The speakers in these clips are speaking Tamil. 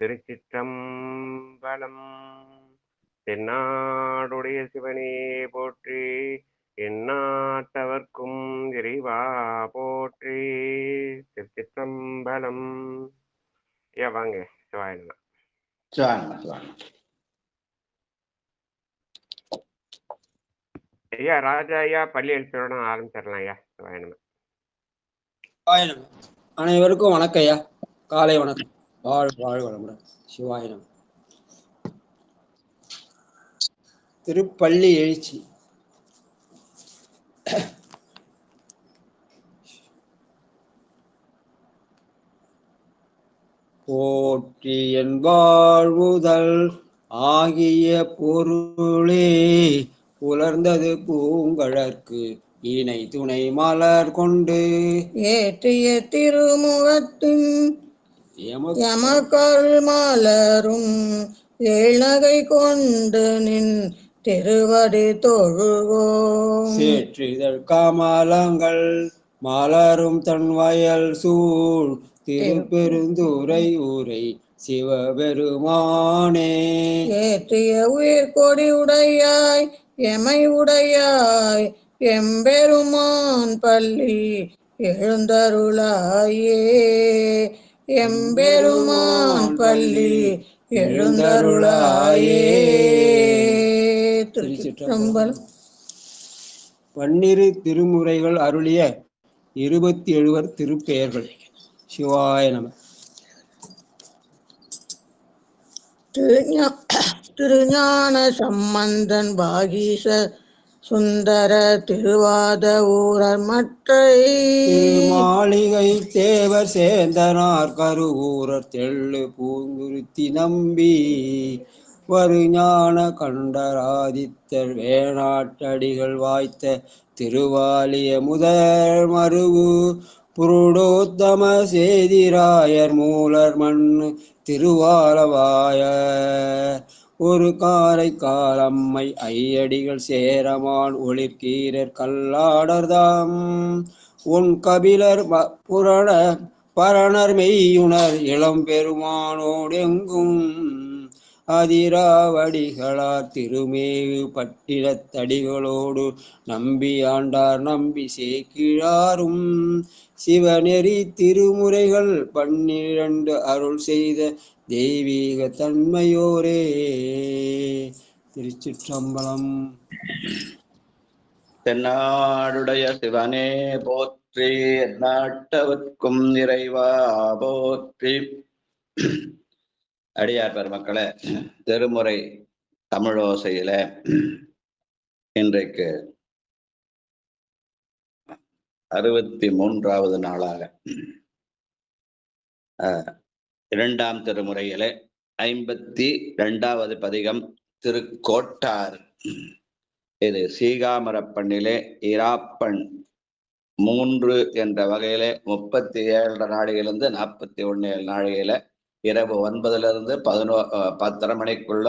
திருச்சிற்றம்பலம். தென்னாடுடைய சிவனே போற்றி, எந்நாட்டவர்க்கும் இறைவா போற்றி. திருச்சிற்றம்பலம். ஐயா வாங்க, சிவாயனா. ஐயா ராஜா ஐயா பள்ளி எழுச்சியோட ஆரம்பிச்சிடலாம் ஐயா. சிவாயனா. அனைவருக்கும் வணக்கம் ஐயா, காலை வணக்கம். வாழ் வளமுடன். சிவாயினம். திருப்பள்ளி எழுச்சி. போற்றி என் வாழ்வுதல் ஆகிய பொருளே புலர்ந்தது பூங்கழற்கு இணை துணை மலர் கொண்டு ஏற்றிய திருமுகத்தின் எமக்கருள் மலரும் ஏழ்நகை கொண்டு நின் திருவடி தொழுவோம். சேற்றிதழ் கமலங்கள் மலரும் தன் வயல் சூழ் திருப்பெருந்துறை ஊரை சிவபெருமானே. ஏற்றிய உயிர் கொடி உடையாய் எமை உடையாய் எம்பெருமான் பள்ளி எழுந்தருளாயே. எம்பெருமான் பள்ளி எழுந்தருளாயே. திருச்சிற்றம்பலம். பன்னிரு திருமுறைகள் அருளிய 27 திருப்பெயர்கள். சிவாய நம. திருஞான சம்பந்தன் பாகீச சுந்தர திருவாத ஊரர் மற்றை மாளிகை தேவர் சேந்தனார் கருவூரர் தெள்ளு பூங்குருத்தி நம்பி வருஞான கண்டராதித்தர் வேணாட்டடிகள் வாய்த்த திருவாலிய முதல் மருவு புருடோத்தம சேதிராயர் மூலர் மண்ணு திருவாலவாய ஒரு காரை காலம்மை ஐயடிகள் சேரமான் ஒளிர்கீரர் கல்லாடர்தாம் உன் கபிலர் பரணர் மெய்யுணர் இளம் பெருமானோடெங்கும் அதிராவடிகளார் திருமேவு பட்டினத்தடிகளோடு நம்பி ஆண்டார் நம்பி சேக்கிழாரும் சிவநெறி திருமுறைகள் 12 அருள் செய்த தெய்வீக தன்மையோரே. திருச்சிற்றம்பலம். தென்னாடுடைய சிவனே போற்றி, நாட்டவர்க்கும் இறைவா போற்றி. அடியார் பெருமக்களே, திருமுறை தமிழோசையில இன்றைக்கு 63வது நாளாக 2ஆம் திருமுறையிலே 52வது பதிகம் திருக்கோட்டார். இது சீகாமரப்பண்ணிலே இராப்பண் 3 என்ற வகையிலே 37 நாழிகையிலிருந்து 41 நாழிகையில இரவு 9லிருந்து 10:30 மணிக்குள்ள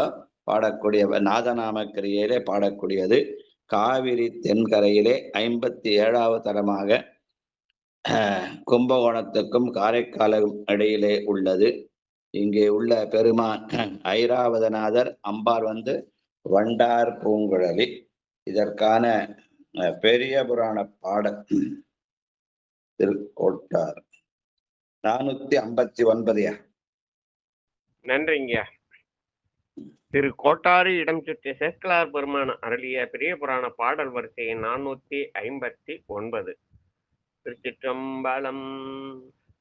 பாடக்கூடிய நாதநாம கிரியையிலே பாடக்கூடியது. காவிரி தென்கரையிலே 57வது தலமாக கும்பகோணத்துக்கும் காரைக்காலுக்கும் இடையிலே உள்ளது. இங்கே உள்ள பெருமான் ஐராவதநாதர், அம்பார் வண்டார் பூங்குழலி. இதற்கான பெரிய புராண பாட திருக்கோட்டார் 459. நன்றிங்க. திரு கோட்டாறு இடம் சுற்றிய சேக்கலார் பெருமான அருளிய பெரிய புராண பாடல் வரிசை 459. திருச்சிற்றம்பலம்.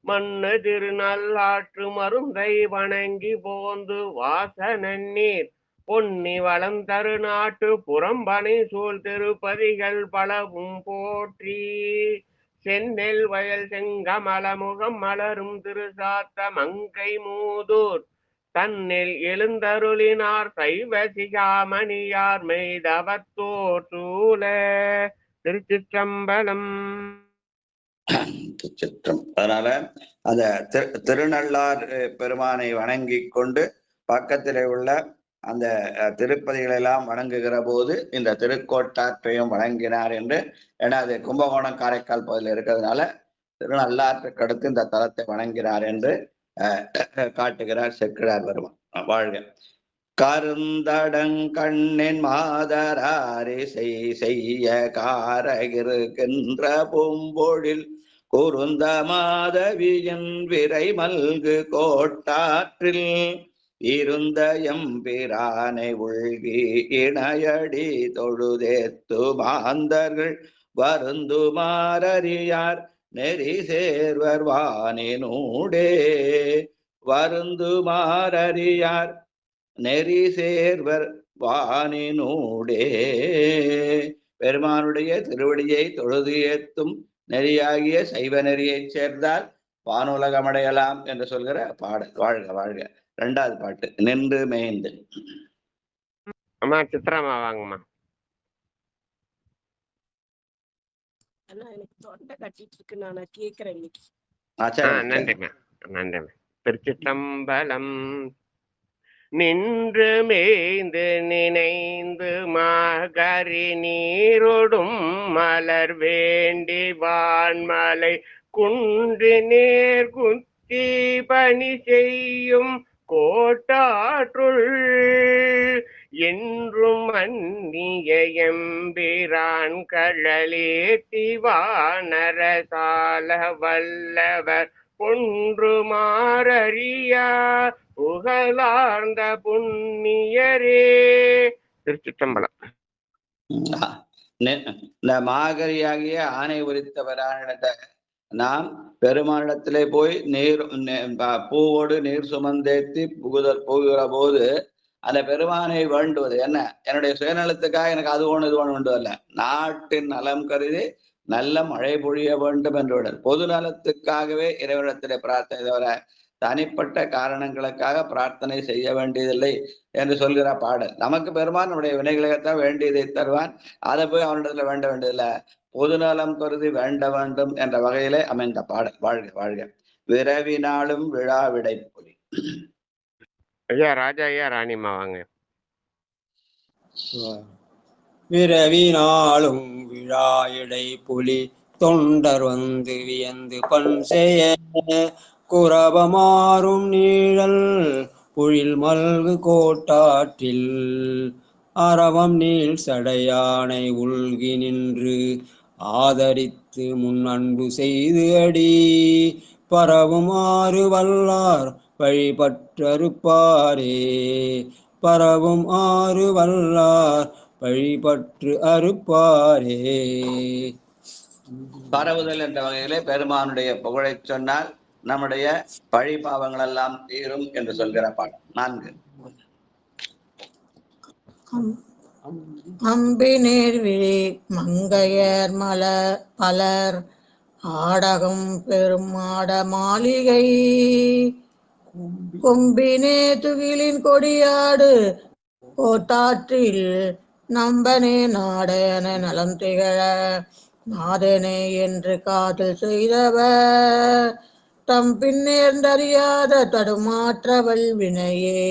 மண்ணு திருநல்லாற்று மருந்தை வணங்கி போந்து வாசநன்னீர் பொன்னி வளம் தரு நாட்டு புறம்பனை சூழ் திருப்பதிகள் பலவும் போற்றி. செந்நெல் வயல் செங்கமல முகம் மலரும் திருசாத்த மங்கை மூதூர் தன்னில் எழுந்தருளினார் சைவ சிகாமணியார் மெய்தவத்தோர் சூழ. திருச்சிற்றம்பலம். அதனால அந்த திருநள்ளார் பெருமானை வணங்கி கொண்டு பக்கத்திலே உள்ள அந்த திருப்பதிகளை எல்லாம் வணங்குகிற போது இந்த திருக்கோட்டாற்றையும் வணங்கினார் என்று. ஏன்னா அது கும்பகோணம் காரைக்கால் பகுதியில் இருக்கிறதுனால திருநள்ளாற்றுக்கு அடுத்து இந்த தலத்தை வணங்கினார் என்று காட்டுகிறார் செக்கிழார் பெருமான். வாழ்க. கருந்தடங்கண்ணின் மாதராரி செய்ய காரகிருக்கின்ற பூம்பொழில் குருந்த மாதவியின் விரை மல்கு கோட்டாற்றில் இருந்த எம்பிரானை உள்கி இணையடி தொழுதேத்து மாந்தர்கள் வருந்துமாறறியார் நெறி சேர்வர் வானினூடே. வருந்துமாறறியார் நெறி சேர்வர் வானினூடே. பெருமானுடைய திருவடியை தொழுது ஏத்தும் நெறியாகிய சைவ நெறியைச் சேர்ந்தால் வானுலகமடையலாம் என்று சொல்கிற பாடல். வாழ்க வாழ்க. 2வது பாட்டு நின்று மேய்ந்து. அம்மா சித்ராமா வாங்கம்மா. எனக்கு தொண்டை கட்டிட்டு இருக்கு, நான் கேக்குறேன் இன்னைக்கு. நன்றிம்மா நன்றிம்மா. திருச்சிற்றம்பலம். நின்று மேய்ந்து நினைந்து மாகரி நீரொடும் மலர் வேண்டி வான்மலை குன்று நேர் குத்தி பணி செய்யும் கோட்டாற்றுள் என்றும் அந்நிய எம்பிரான் கழலேத்தி வானரசால வல்லவர் பொன்று மாறறியா புகழார்ந்த புண்ணியரே. திருச்சிற்றம்பலம். இந்த மாகரியாகிய ஆணை உரித்தவரானிடத்தை நாம் பெருமானிடத்திலே போய் நீர் பூவோடு நீர் சுமந்தேத்தி போகிற போது அந்த பெருமானை வேண்டுவது என்ன? என்னுடைய சுயநலத்துக்காக எனக்கு அது ஒன்று இது ஒன்று வேண்டுவதில்ல. நாட்டின் நலம் கருதி நல்ல மழை பொழிய வேண்டும் என்று பொது நலத்துக்காகவே இறைவனிடத்திலே பிரார்த்தனை தவிர தனிப்பட்ட காரணங்களுக்காக பிரார்த்தனை செய்ய வேண்டியதில்லை என்று சொல்கிற பாடல். நமக்கு பெருமான் நம்முடைய வினைகளைத்தான் வேண்டியதை தருவான். அதை போய் அவனிடத்துல வேண்ட வேண்டியதில்லை. பொதுநலம் கருதி வேண்ட வேண்டும் என்ற வகையிலே அமைந்த பாடல். வாழ்க வாழ்க. விரவினாலும் விழா விடை பொலி. ஐயா ராஜா ஐயா ராணிமா வாங்க. விரவினாலும் விழா இடை புலி தொண்டர் வந்து வியந்து பண் செய்ய குரபமாறும் நீழல் பொழில் மல்கு கோட்டாற்றில் அரவம் நீள் சடையானை உள்கி நின்று ஆதரித்து முன் அன்பு செய்து அடி பரவுமாறு வல்லார் வழிபற்றறுப்பாரே. பரவும் ஆறு வல்லார் வழிபற்று அறுப்பாரே. பரவுதல் என்ற வகையிலே பெருமானுடைய புகழை சொன்னால் நம்முடைய பழி பாவங்கள் எல்லாம் தீரும் என்று சொல்கிற பாடம். 4. அம்பி நேர்விழி மங்கையர் பலர் ஆடகம் பெரும் ஆட மாளிகை கொம்பினே துகிலின் கொடியாடு கோட்டாற்றில் நம்பனே நாடன நலம் திகழ நாதனே என்று காதல் செய்தவர் தம்பின் நேர்ந்தறியாத தடுமாற்ற வல்வினையே.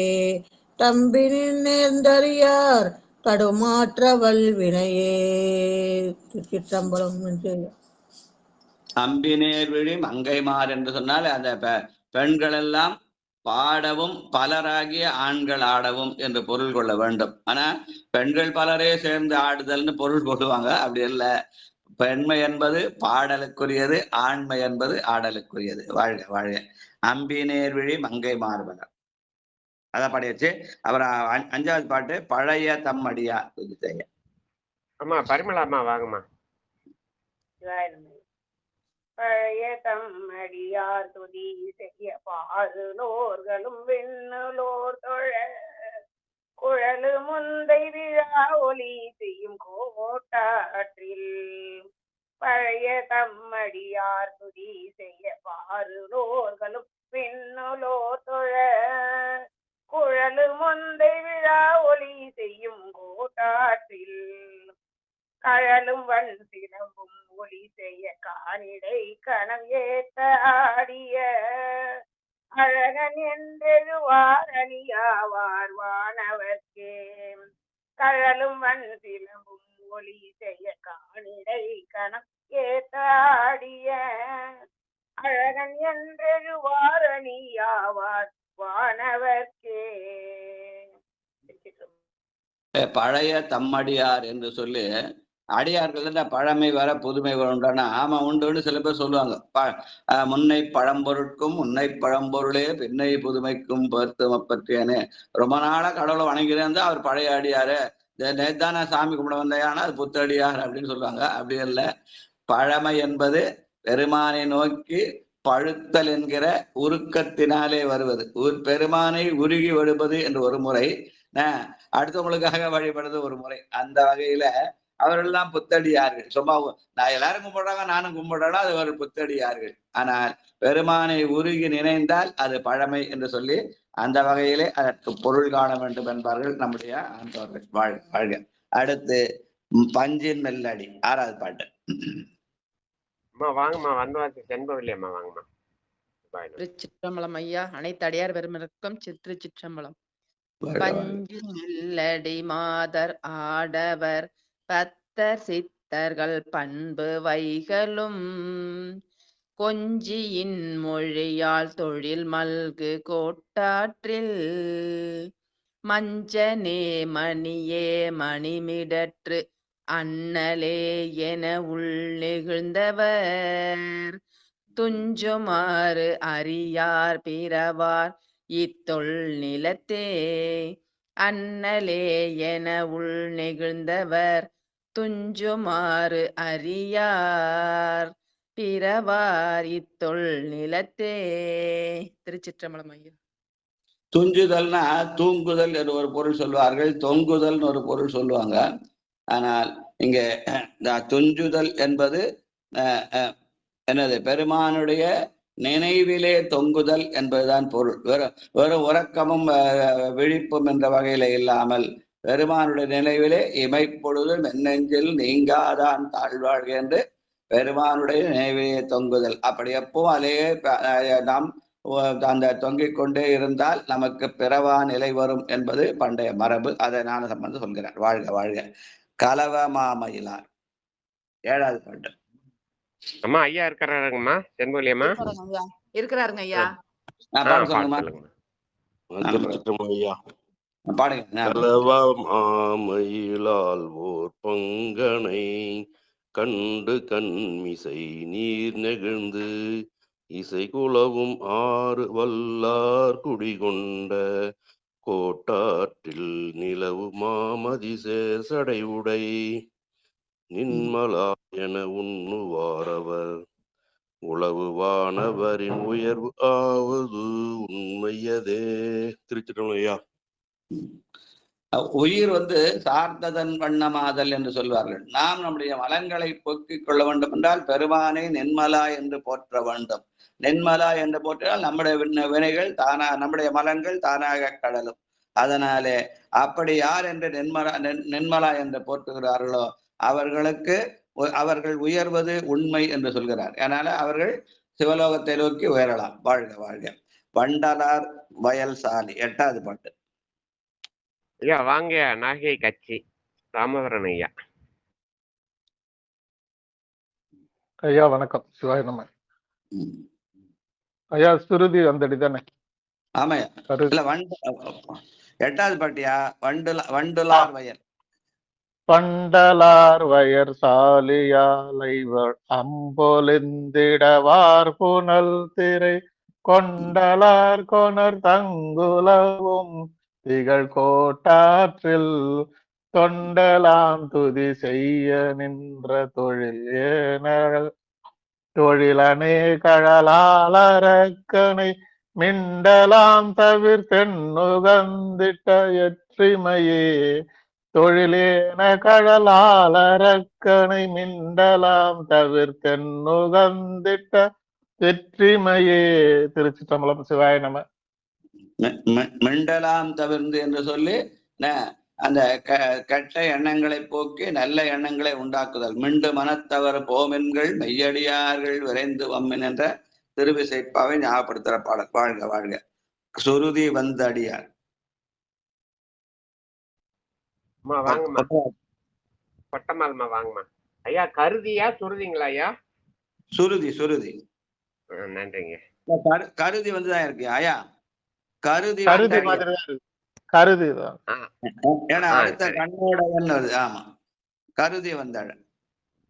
தம்பினின் நேர்ந்தறியார் தடுமாற்ற வல்வினையே. திருச்சிற்றம்பலம். அம்பினேர்விழி மங்கைமார் என்று சொன்னால் அந்த பெண்கள் எல்லாம் பாடவும் பலராகிய ஆண்கள் ஆடவும் என்று பொருள் கொள்ள வேண்டும். ஆனா பெண்கள் பலரே சேர்ந்து ஆடுதல்னு பொருள் கொள்ளுவாங்க. அப்படி இல்லை. பெண்மை என்பது பாடலுக்குரியது, ஆண்மை என்பது ஆடலுக்குரியது. வாழ்க வாழ்க. அம்பினேர்விழி மங்கை மார்பலர். அதான் பாடியாச்சு. அப்புறம் 5வது பாட்டு பழைய தம்மடியா துதி செய்ய. அம்மா பரிமளா அம்மா வாங்கம்மா. பழைய தம்மடியார் துதி செய்ய பாருலோர்களும் விண்ணுலோர் தொழ குழலு முந்தை விழா ஒலி செய்யும் கோட்டாற்றில் பழைய தம்மடியார் துதி செய்ய பாருலோர்களும் விண்ணுலோர் தொழ குழலு முந்தை விழா ஒலி செய்யும் கோட்டாற்றில் கழலும் வன் சிலம்பும் ஒளி செய்ய காணிடை கணம் ஏத்த ஆடிய அழகன் என்றெழுவார் அணியாவார் வானவர்க்கே. கழலும் வன் சிலம்பும் ஒளி செய்ய காணிடை கணம் ஏத்த ஆடிய அழகன் என்றெழுவார் அணியாவார் வானவர்க்கே. பழைய தம்மடியார் என்று சொல்லி அடியார்கள் பழமை வர புதுமை வரும்டானா ஆமா உண்டுன்னு சில பேர் சொல்லுவாங்க. முன்னை பழம்பொருட்கும் முன்னை பழம்பொருளே பின்னை புதுமைக்கும் பருத்தம பற்றியானே. ரொம்ப நாளா கடவுளை வணங்கிறேன் அவர் பழைய அடியாரு, நேத்தான சாமி கும்பிட வந்தையானா அது புத்தடியார் அப்படின்னு சொல்லுவாங்க. அப்படி இல்லை. பழமை என்பது பெருமானை நோக்கி பழுத்தல் என்கிற உருக்கத்தினாலே வருவது. பெருமானை உருகி வழுவது என்று ஒரு முறை, அடுத்தவங்களுக்காக வழிபடுறது ஒரு முறை. அந்த வகையில அவர்கள்லாம் புத்தடியார்கள். சும்மா நான் எல்லாரும் கும்பிடுறாங்க நானும் கும்பிடுறேன்னா அது ஒரு புத்தடியார்கள். ஆனால் பெருமானை உருகி நினைந்தால் அது பழமை என்று சொல்லி அந்த வகையிலே அதற்கு பொருள் காண வேண்டும் என்பார்கள் நம்முடைய ஆண்டவர்கள். வாழ்க. அடுத்து பஞ்சின் மெல்லடி 6வது பாட்டு. வாங்கம்மா, வந்தவாசி செண்பவில்லையம்மா, வாங்கம்மா. திருச்சிற்றம்பலம் ஐயா. அனைத்து அடியார் பெருமருக்கும் சிற்றம்பலம். பஞ்சின் மெல்லடி மாதர் ஆடவர் பத்தர் சித்தர்கள் பண்பு வைகளும் கொஞ்சியின் மொழியால் தொழில் மல்கு கோட்டாற்றில் மஞ்சனே மணியே மணிமிடற்று அண்ணலே என உள் நெகிழ்ந்தவர் துஞ்சுமாறு அறியார் பிறவார் இத்தொல் நிலத்தே. அண்ணலே என உள் நெகிழ்ந்தவர் துஞ்சுமாறு அறியார் பிறவார் இத்தொல் நிலத்தே. திருச்சிற்றம்பலம் ஐயா. துஞ்சுதல்னா தூங்குதல் என்று ஒரு பொருள் சொல்வார்கள், தொங்குதல் ஒரு பொருள் சொல்லுவாங்க. ஆனால் இங்க துஞ்சுதல் என்பது என்னது, பெருமானுடைய நினைவிலே தொங்குதல் என்பதுதான் பொருள். வெறும் உறக்கமும் விழிப்பும் என்ற வகையில இல்லாமல் பெருமானுடைய நினைவிலே இமைப்பொழுது மென்னெஞ்சில் நீங்காதான் தாழ்வாழ்க என்று பெருமானுடைய நினைவிலே தொங்குதல். அப்படி எப்பவும் அதையே நாம் அந்த தொங்கிக் கொண்டே இருந்தால் நமக்கு பிறவா நிலை வரும் என்பது பண்டைய மரபு. அதை ஞான சம்பந்தர் சொல்கிறார். வாழ்க வாழ்க. கலவ மாமயிலார் 7வது பாட்டு. அம்மா ஐயா இருக்கிறாருங்கம்மா, செண்பவிலியம்மா இருக்கிறாருங்க ஐயா. பாடுங்க. கலவ மாமயிலால் ஓர் பங்கனை கண்டு கண்மிசை நீர் நெகிழ்ந்து இசை குலவும் 6 வல்லார் குடிகொண்ட கோட்டாற்றில் நிலவு மாமதிசேர் சடைவுடை நின்மலா என உண்ணுவாரவர் உளவு வானவரின் உயர்வு ஆவது உண்மையதே. திருச்சிற்றம்பலம். உயிர் சார்ந்ததன் வண்ணமாதல் என்று சொல்வார்கள். நாம் நம்முடைய மலங்களை போக்கிக் கொள்ள வேண்டும் என்றால் பெருமானை நென்மலா என்று போற்ற வேண்டும். நென்மலா என்று போற்றால் நம்முடைய வினைகள் தானா, நம்முடைய மலங்கள் தானாக கடலும். அதனாலே அப்படி யார் என்று நென்மலா என்று போற்றுகிறார்களோ அவர்கள் உயர்வது உண்மை என்று சொல்கிறார். அதனால அவர்கள் சிவலோகத்தை நோக்கி உயரலாம். வாழ்க வாழ்க. வண்டலார் வயல் சாலி 8வது பாட்டு. ஐயா வாங்க. நாகை கட்சி ராமவரன் ஐயா. ஐயா வணக்கம். சிவாய நம. ஐயா சுருதி வந்தடி தானே? ஆமாயா. இல்ல 8வது பாட்டியா. வண்டுலார் வயல். பண்டலார் வயர் சாலியாலைவர் அம்பொலிந்திடவார் புனல் திரை கொண்டலார் கொணர் தங்குலவும் திகழ் கோட்டாற்றில் தொண்டலாம் துதி செய்ய நின்ற தொழிலனே கழலாளரக்கனை மிண்டலாம் தவிர்த்தென்னுகந்திட்ட எற்றிமையே தொழிலேன கழலாளரக்கனை மிண்டலாம் தவிர்த்தென்னுகந்திட்ட வெற்றிமையே. திருச்சிற்றம்பலம். சிவாய நம. மிண்டலாம் தவிர்ந்து என்று சொல்லி அந்த கெட்ட எண்ணங்களை போக்கி நல்ல எண்ணங்களை உண்டாக்குதல். மிண்டு மனத்தவர் போமென்கள் மெய்யடியார்கள் விரைந்து வம்மின் என்ற திருவிசைப்பாவை ஞாபகப்படுத்துற பாடல். வாழ்க வாழ்க. சுருதி வந்து அடியார். வாங்கம்மா. பட்டமால்மா வாங்கம்மா. ஐயா கருதியா சுருதிங்களா ஐயா? சுருதி சுருதி. நன்றிங்க. கருதி வந்துதான் இருக்கு ஐயா. கருதி கருதி வந்தடியார். மாதிரி தான் இருக்கு. கருதி தான். ஆ, ஏன்னா ஆ, அடுத்த சரி. கண்ணோடவன் வருது. ஆமா, கருதி வந்தாள்.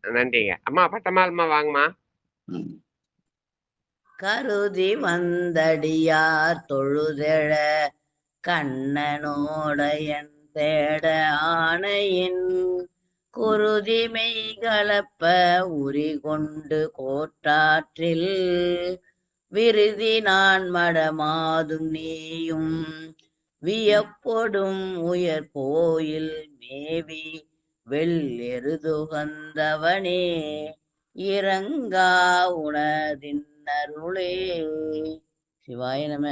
நன்றிங்க. அம்மா பட்டமால்மா வாங்கம்மா. கருதி வந்தடியார் தொழுதெழ கண்ணனோடையன் தேட ஆணையின் குருதி மெய்கலப்ப உரி கொண்டு கோட்டாற்றில் விருதி நான் மடமாதும் நீயும் வியப்பொடும் உயர் கோயில் மேவி வெள்ளெருதுகந்தவனே இறங்கா உணதின்னருளே. சிவாய நம.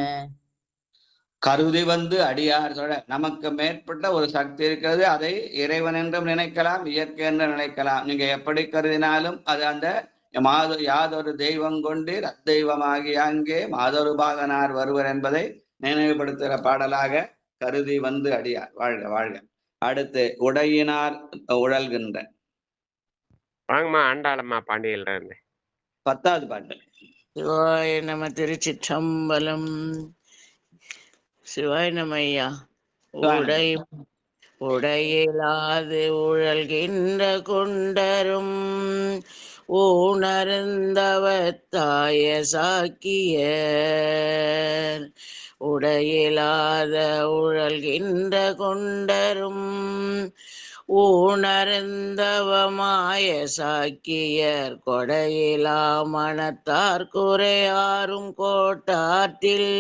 கருதி வந்து அடியார் தொழ. நமக்கு மேற்பட்ட ஒரு சக்தி இருக்கிறது. அதை இறைவன் என்றும் நினைக்கலாம், இயற்கை என்று நினைக்கலாம். நீங்க எப்படி கருதினாலும் அது அந்த யாதொரு தெய்வம் கொண்டு அத்தெய்வமாகி அங்கே மாதொரு பாகனார் வருவர் என்பதை நினைவுபடுத்துகிற பாடலாக கருதி வந்து அடியார். வாழ்க வாழ்க. அடுத்து உடையினார் உழல்கின்ற. வாங்கம்மா ஆண்டாளம்மா பாண்டியல்ல இருந்து 10வது பாட்டு. சிவாய நம. திருச்சிற்றம்பலம். சிவாய நம ஐயா. உடையிலாது உழல்கின்ற கொண்டரும் ஊணருந்தவத்தாய சாக்கியர். உடையிலாத உழல்கின்ற கொண்டரும் ஊணருந்தவமாய சாக்கியர் கொடையிலா மனத்தார் குறையாரும் கோட்டாற்றில்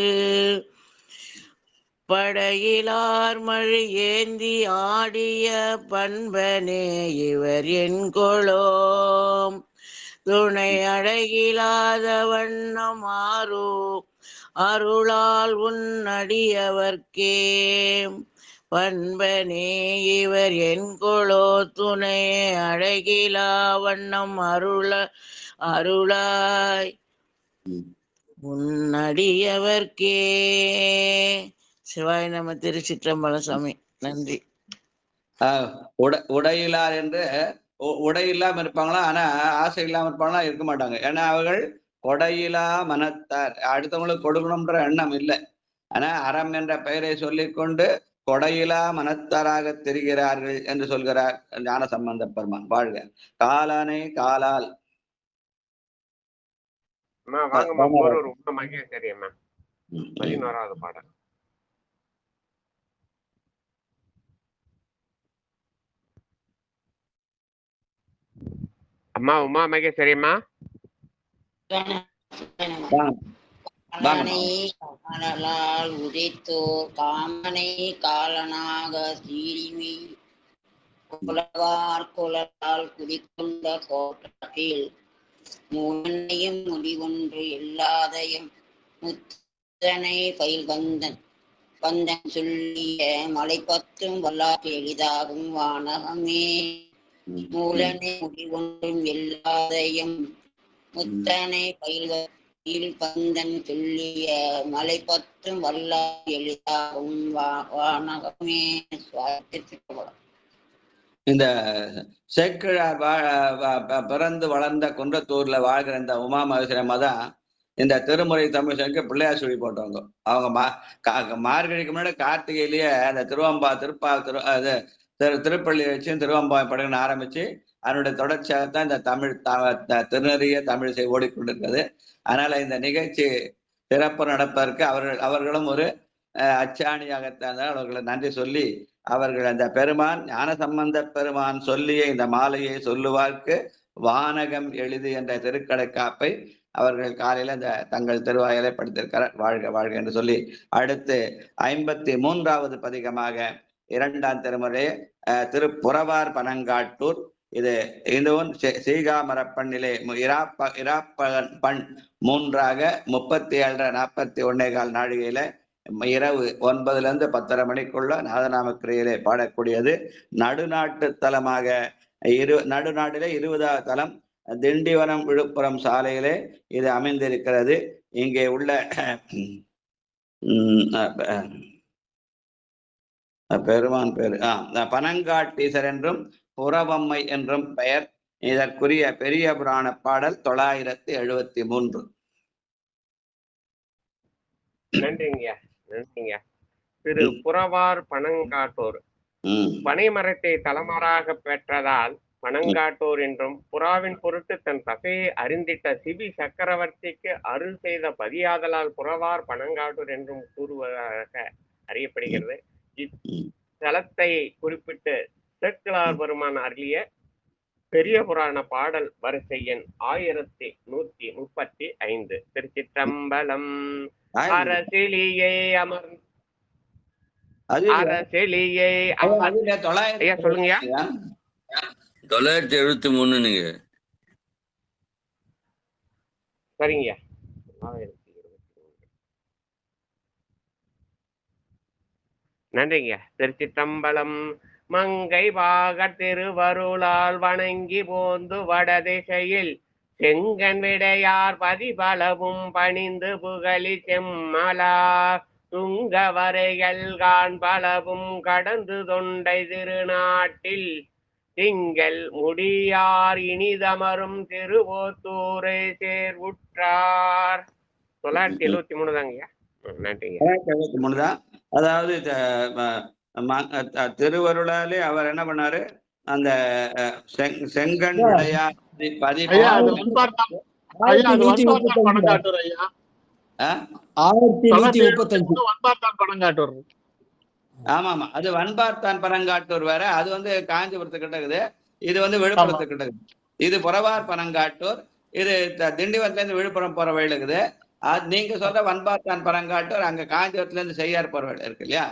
படையிலார் மழை ஏந்தி ஆடிய பண்பனே இவர் என்கொளோம் துணை அழகிலாத வண்ணம் அருளால் உன்னடியவர்க்கே பண்பனே இவர் என்கொளோ துணை அழகிலா வண்ணம் அருளாய் உன்னடியவர்க்கே. சிவாய நம. திருச்சிற்றம்பலம் சாமி. நன்றி. உடையிலார் என்று உடை இல்லாம இருப்பாங்களா, ஆனா ஆசை இல்லாம இருப்பாங்களா, இருக்க மாட்டாங்க. ஏன்னா அவர்கள் கொடையிலா மனத்தார். அடுத்தவங்களுக்கு கொடுக்கணும்ன்ற எண்ணம் இல்லை. ஆனா அறம் என்ற பெயரை சொல்லிக்கொண்டு கொடையிலா மனத்தாராக தெரிகிறார்கள் என்று சொல்கிறார் ஞான சம்பந்த பெருமான். வாழ்க. காலானை காலால். வாங்கம்மா போரூர் உமா மகேஸ்வரி அம்மா 11வது பாடல். அம்மா உமா மகேஸ்வரி அம்மா. காமனை உதைத்தோர் காமனை காலனாக சீரிமி குலவார் குலரால் குடிக்கொண்ட கோட்டத்தில் மூன்னையும் முடிவொன்று இல்லாதையும் முத்தனை பயில் வந்தன் சொல்லிய மலை பத்தும் வல்லாற்று எளிதாகும் வானகமே மூலனை முடிவொன்றும் இல்லாதையும் முத்தனை பயில் பந்தன் சொல்லிய மலை பத்தும் வல்லாற்று எளிதாகும் வானகமே. இந்த சேக்கிழார் பிறந்து வளர்ந்த குன்றத்தூர்ல வாழ்கிற இந்த உமா மகேஸ்வரம்மா தான் இந்த திருமுறை தமிழ் சேர்க்க பிள்ளையார் சொல்லி போட்டவங்க. அவங்க மார்கழிக்கு முன்னாடி கார்த்திகையிலேயே அந்த திருப்பள்ளி வச்சு திருவம்பாவை படகுன்னு ஆரம்பிச்சு அதனுடைய தொடர்ச்சியாகத்தான் இந்த தமிழ் திருநெறிய தமிழ் ஓடிக்கொண்டிருக்கிறது. அதனால இந்த நிகழ்ச்சி சிறப்பு நடப்பதற்கு அவர்களும் ஒரு அச்சாணியாகத்தான் அவர்களை நன்றி சொல்லி அவர்கள் அந்த பெருமான் ஞான சம்பந்த பெருமான் சொல்லிய இந்த மாலையை சொல்லுவார்க்கு வானகம் எழுது என்ற திருக்கடை காப்பை அவர்கள் காலையில இந்த தங்கள் திருவாயிலை படுத்திருக்கிறார். வாழ்க வாழ்க என்று சொல்லி அடுத்து 53வது பதிகமாக 2ஆம் திருமுறை திருப்புறவார் பனங்காட்டூர். இதுவும் சீகாமரப்பண்ணிலே பண் 3ஆக 37:41 நாழிகையில இரவு 9லிருந்து 10:30 மணிக்குள்ள நாதநாம கிரையிலே பாடக்கூடியது. நடுநாட்டு தலமாக நடுநாட்டிலே 20வது தலம் திண்டிவனம் விழுப்புரம் சாலையிலே இது அமைந்திருக்கிறது. இங்கே உள்ள பெருமான் பேரு பனங்காட்டீசர் என்றும் புறவம்மை என்றும் பெயர். இதற்குரிய பெரிய புராண பாடல் 973. நன்றிங்க நன்றிங்க. திரு புறவார் பனங்காட்டோர் பனைமரத்தை தலைமராக பெற்றதால் பனங்காட்டோர் என்றும், புறாவின் பொருட்டு தன் தசையை அறிந்திட்ட சிபி சக்கரவர்த்திக்கு அருள் செய்த பதியாதலால் புறவார் பனங்காட்டோர் என்றும் கூறுவதாக அறியப்படுகிறது. இத்தலத்தை குறிப்பிட்டு சேக்கிழார் பெருமான் அருளிய பெரிய புராண பாடல் வரிசை எண் 1135. திருச்சிற்றம்பலம். அரசிலியை அரசிலியை ஐயா சொல்லுங்க. 973 நீங்க சரிங்க. நன்றிங்க. திருச்சிற்றம்பலம். மங்கை பாக திருவருளால் வணங்கி போந்து வடதிசையில் செங்கன் விடையார் பதிபலவும் பணிந்து புகழி செம்மலா துங்க வரைகள் காண்பளவும் கடந்து தொண்டை திருநாட்டில் திங்கள் முடியார் இனிதமரும் திருவோத்தூரை சேர்வுற்றார். 973 தாங்க. நன்றிங்க. 973 தான். அதாவது திருவருளாலே அவர் என்ன பண்ணாரு, அந்த செங்கண் விடையார் ஆமா ஆமா, அது வன்பார்த்தான் பனங்காட்டூர் வேற. அது வந்து காஞ்சிபுரத்து கிட்டக்குது, இது வந்து விழுப்புரத்து கிட்டக்குது. இது புறவார் பனங்காட்டூர், இது திண்டிவனத்துல இருந்து விழுப்புரம் போற வழி இருக்குது. நீங்க சொல்ற வன்பார்த்தான் பனங்காட்டூர் அங்க காஞ்சிபுரத்துல இருந்து செய்யார் போற வழி இருக்கு இல்லையா?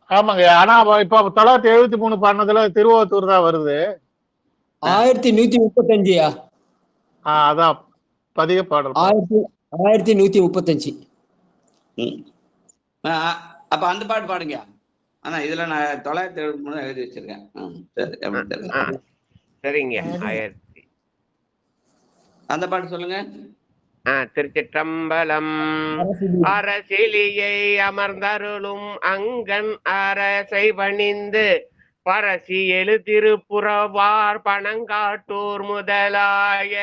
ஆமாங்க. ஆனா இப்ப 973 பண்ணதுல திருவோத்தூர் தான் வருது. 1135. அதான் பதிக பாடல் 1135. அப்ப அந்த பாட்டு பாடுங்க. ஆனா இதுல நான் 973 எழுதி வச்சிருக்கேன். சரிங்க. அந்த பாட்டு சொல்லுங்க. திருச்சிற்றம்பலம். அரசிலியை அமர்ந்தருளும் அங்கன் அரசை பணிந்து பரசி எழு திருப்புறவார் பனங்காட்டூர் முதலாய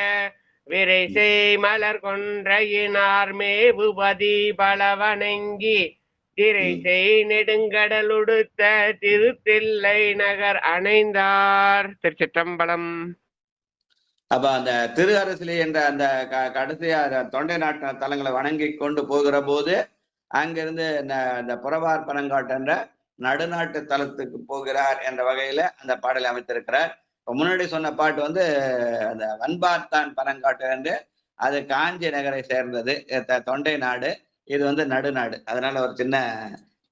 விரைசை மலர் கொன்றையினார் மேவுபதி பலவணங்கி திரைசை நெடுங்கடலுடுத்த திருத்தில்லை நகர் அணைந்தார். திருச்சிற்றம்பலம். அப்ப அந்த திரு அரசிலே என்ற அந்த கடைசியா தொண்டை நாட்டு தலங்களை வணங்கி கொண்டு போகிற போது அங்கிருந்து இந்த புறவார் பனங்காட்டு என்ற நடுநாட்டு தலத்துக்கு போகிறார் என்ற வகையில அந்த பாடலை அமைத்திருக்கிறார். இப்ப முன்னாடி சொன்ன பாட்டு வந்து அந்த வன்பார்த்தான் பனங்காட்டு என்று, அது காஞ்சி நகரை சேர்ந்தது, தொண்டை நாடு. இது வந்து நடுநாடு. அதனால ஒரு சின்ன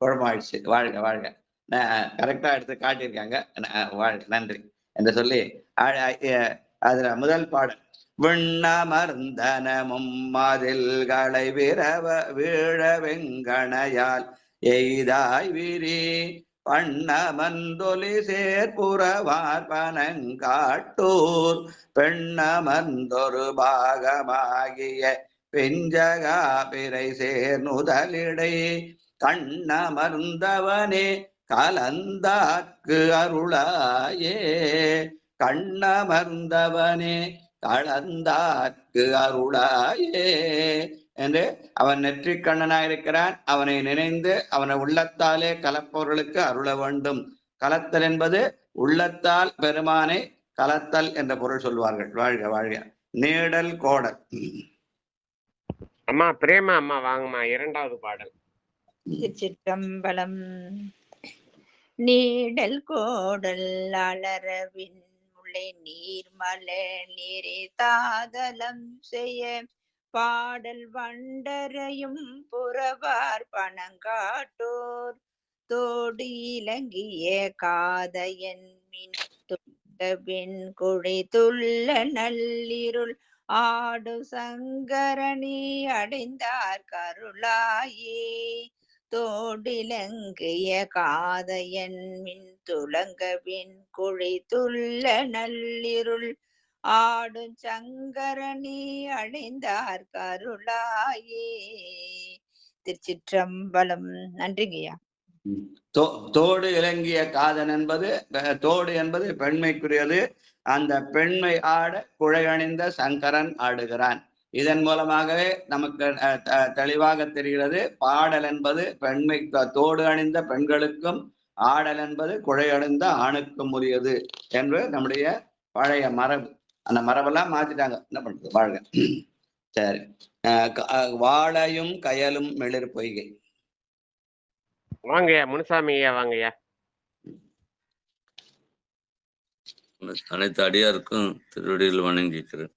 குழப்பமாயிடுச்சு. வாழ்க வாழ்க. கரெக்டா எடுத்து காட்டியிருக்காங்க. வாழ்க, நன்றி என்று சொல்லி அதுல முதல் பாடல். விண்ணமர்ந்தனமும் மதில்களை வீழ வெங்கணையால் எய்தாய் விரி பண்ணமந்தொலி சேர்ப்புறவார் பனங்காட்டூர் பெண்ணமர்ந்தொரு பாகமாகிய பெஞ்சகா பிறை சேர்நுதலிடை கண்ணமர்ந்தவனே கலந்தாக்கு அருளாயே கண்ணமர்ந்தவனே கலந்தாக்கு அருளாயே என்று அவன் நெற்றிக் கண்ணனாயிருக்கிறான். அவனை நினைந்து அவனை உள்ளத்தாலே கலப்பவர்களுக்கு அருள வேண்டும். கலத்தல் என்பது உள்ளத்தால் பெருமானை கலத்தல் என்ற பொருள் சொல்வார்கள். வாழ்க வாழ்க. நீடல் கோடல். அம்மா பிரேமா அம்மா வாங்கம்மா. 2வது பாடல். திருச்சிற்றம்பலம். நீடல் கோடல் அலரவின் முளை நீர்மல நீரே தாதலம் செய்ய பாடல் வண்டரையும் புறவார் பனங்காட்டோர் தோடு இலங்கிய காதையன் மின் துட்டபின் குழி துள்ள நள்ளிருள் ஆடு சங்கரணி அடைந்தார் கருளாயே தோடிலங்கிய காதையன் மின் துளங்கவின் குழி துள்ள நள்ளிருள் ஆடும் சங்கரணி அடைந்தார் கருளாயே. திருச்சிற்றம்பலம். நன்றிங்கய்யா. தோடு இலங்கிய காதன் என்பது, தோடு என்பது பெண்மைக்குரியது. அந்த பெண்மை ஆட குழை அணிந்த சங்கரன் ஆடுகிறான். இதன் மூலமாகவே நமக்கு தெளிவாக தெரிகிறது. பாடல் என்பது பெண்மை தோடு அணிந்த பெண்களுக்கும், ஆடல் என்பது குழை அணிந்த ஆணுக்கும் உரியது என்று நம்முடைய பழைய மரபு. அந்த மரபெல்லாம் மாத்திட்டாங்க, என்ன பண்றது, வாழ்க. சரி, வாழையும் கயலும் மெளிர் பொய்கை. வாங்கய்யா முனுசாமி ஐயா, வாங்கய்யா. அனைத்து அடியாருக்கும் திருவடியில் வணங்கிக்கிறேன்.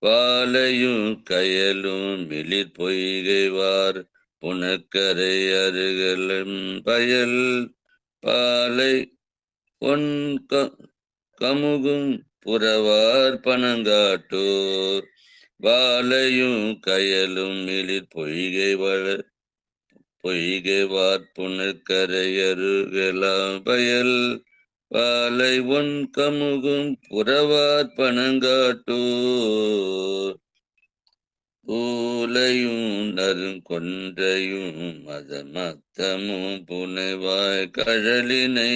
வாழையும் கயலும் மெளிர் பொய்கைவார் புனக்கரை அருகலும் பயல் பாலை ஒன் கமுகும் புறவார் பனங்காட்டோர். வாழையும் கயலும் மெளிர் பொய்கைவார் புனக்கரை அருகலாம் பயல் பாலை ஒன் கமுகும் புறவார் பனங்காட்டோர். பூலையும் நறுங்கொன்றையும் மதமத்தமும் புனைவாய் கழலினை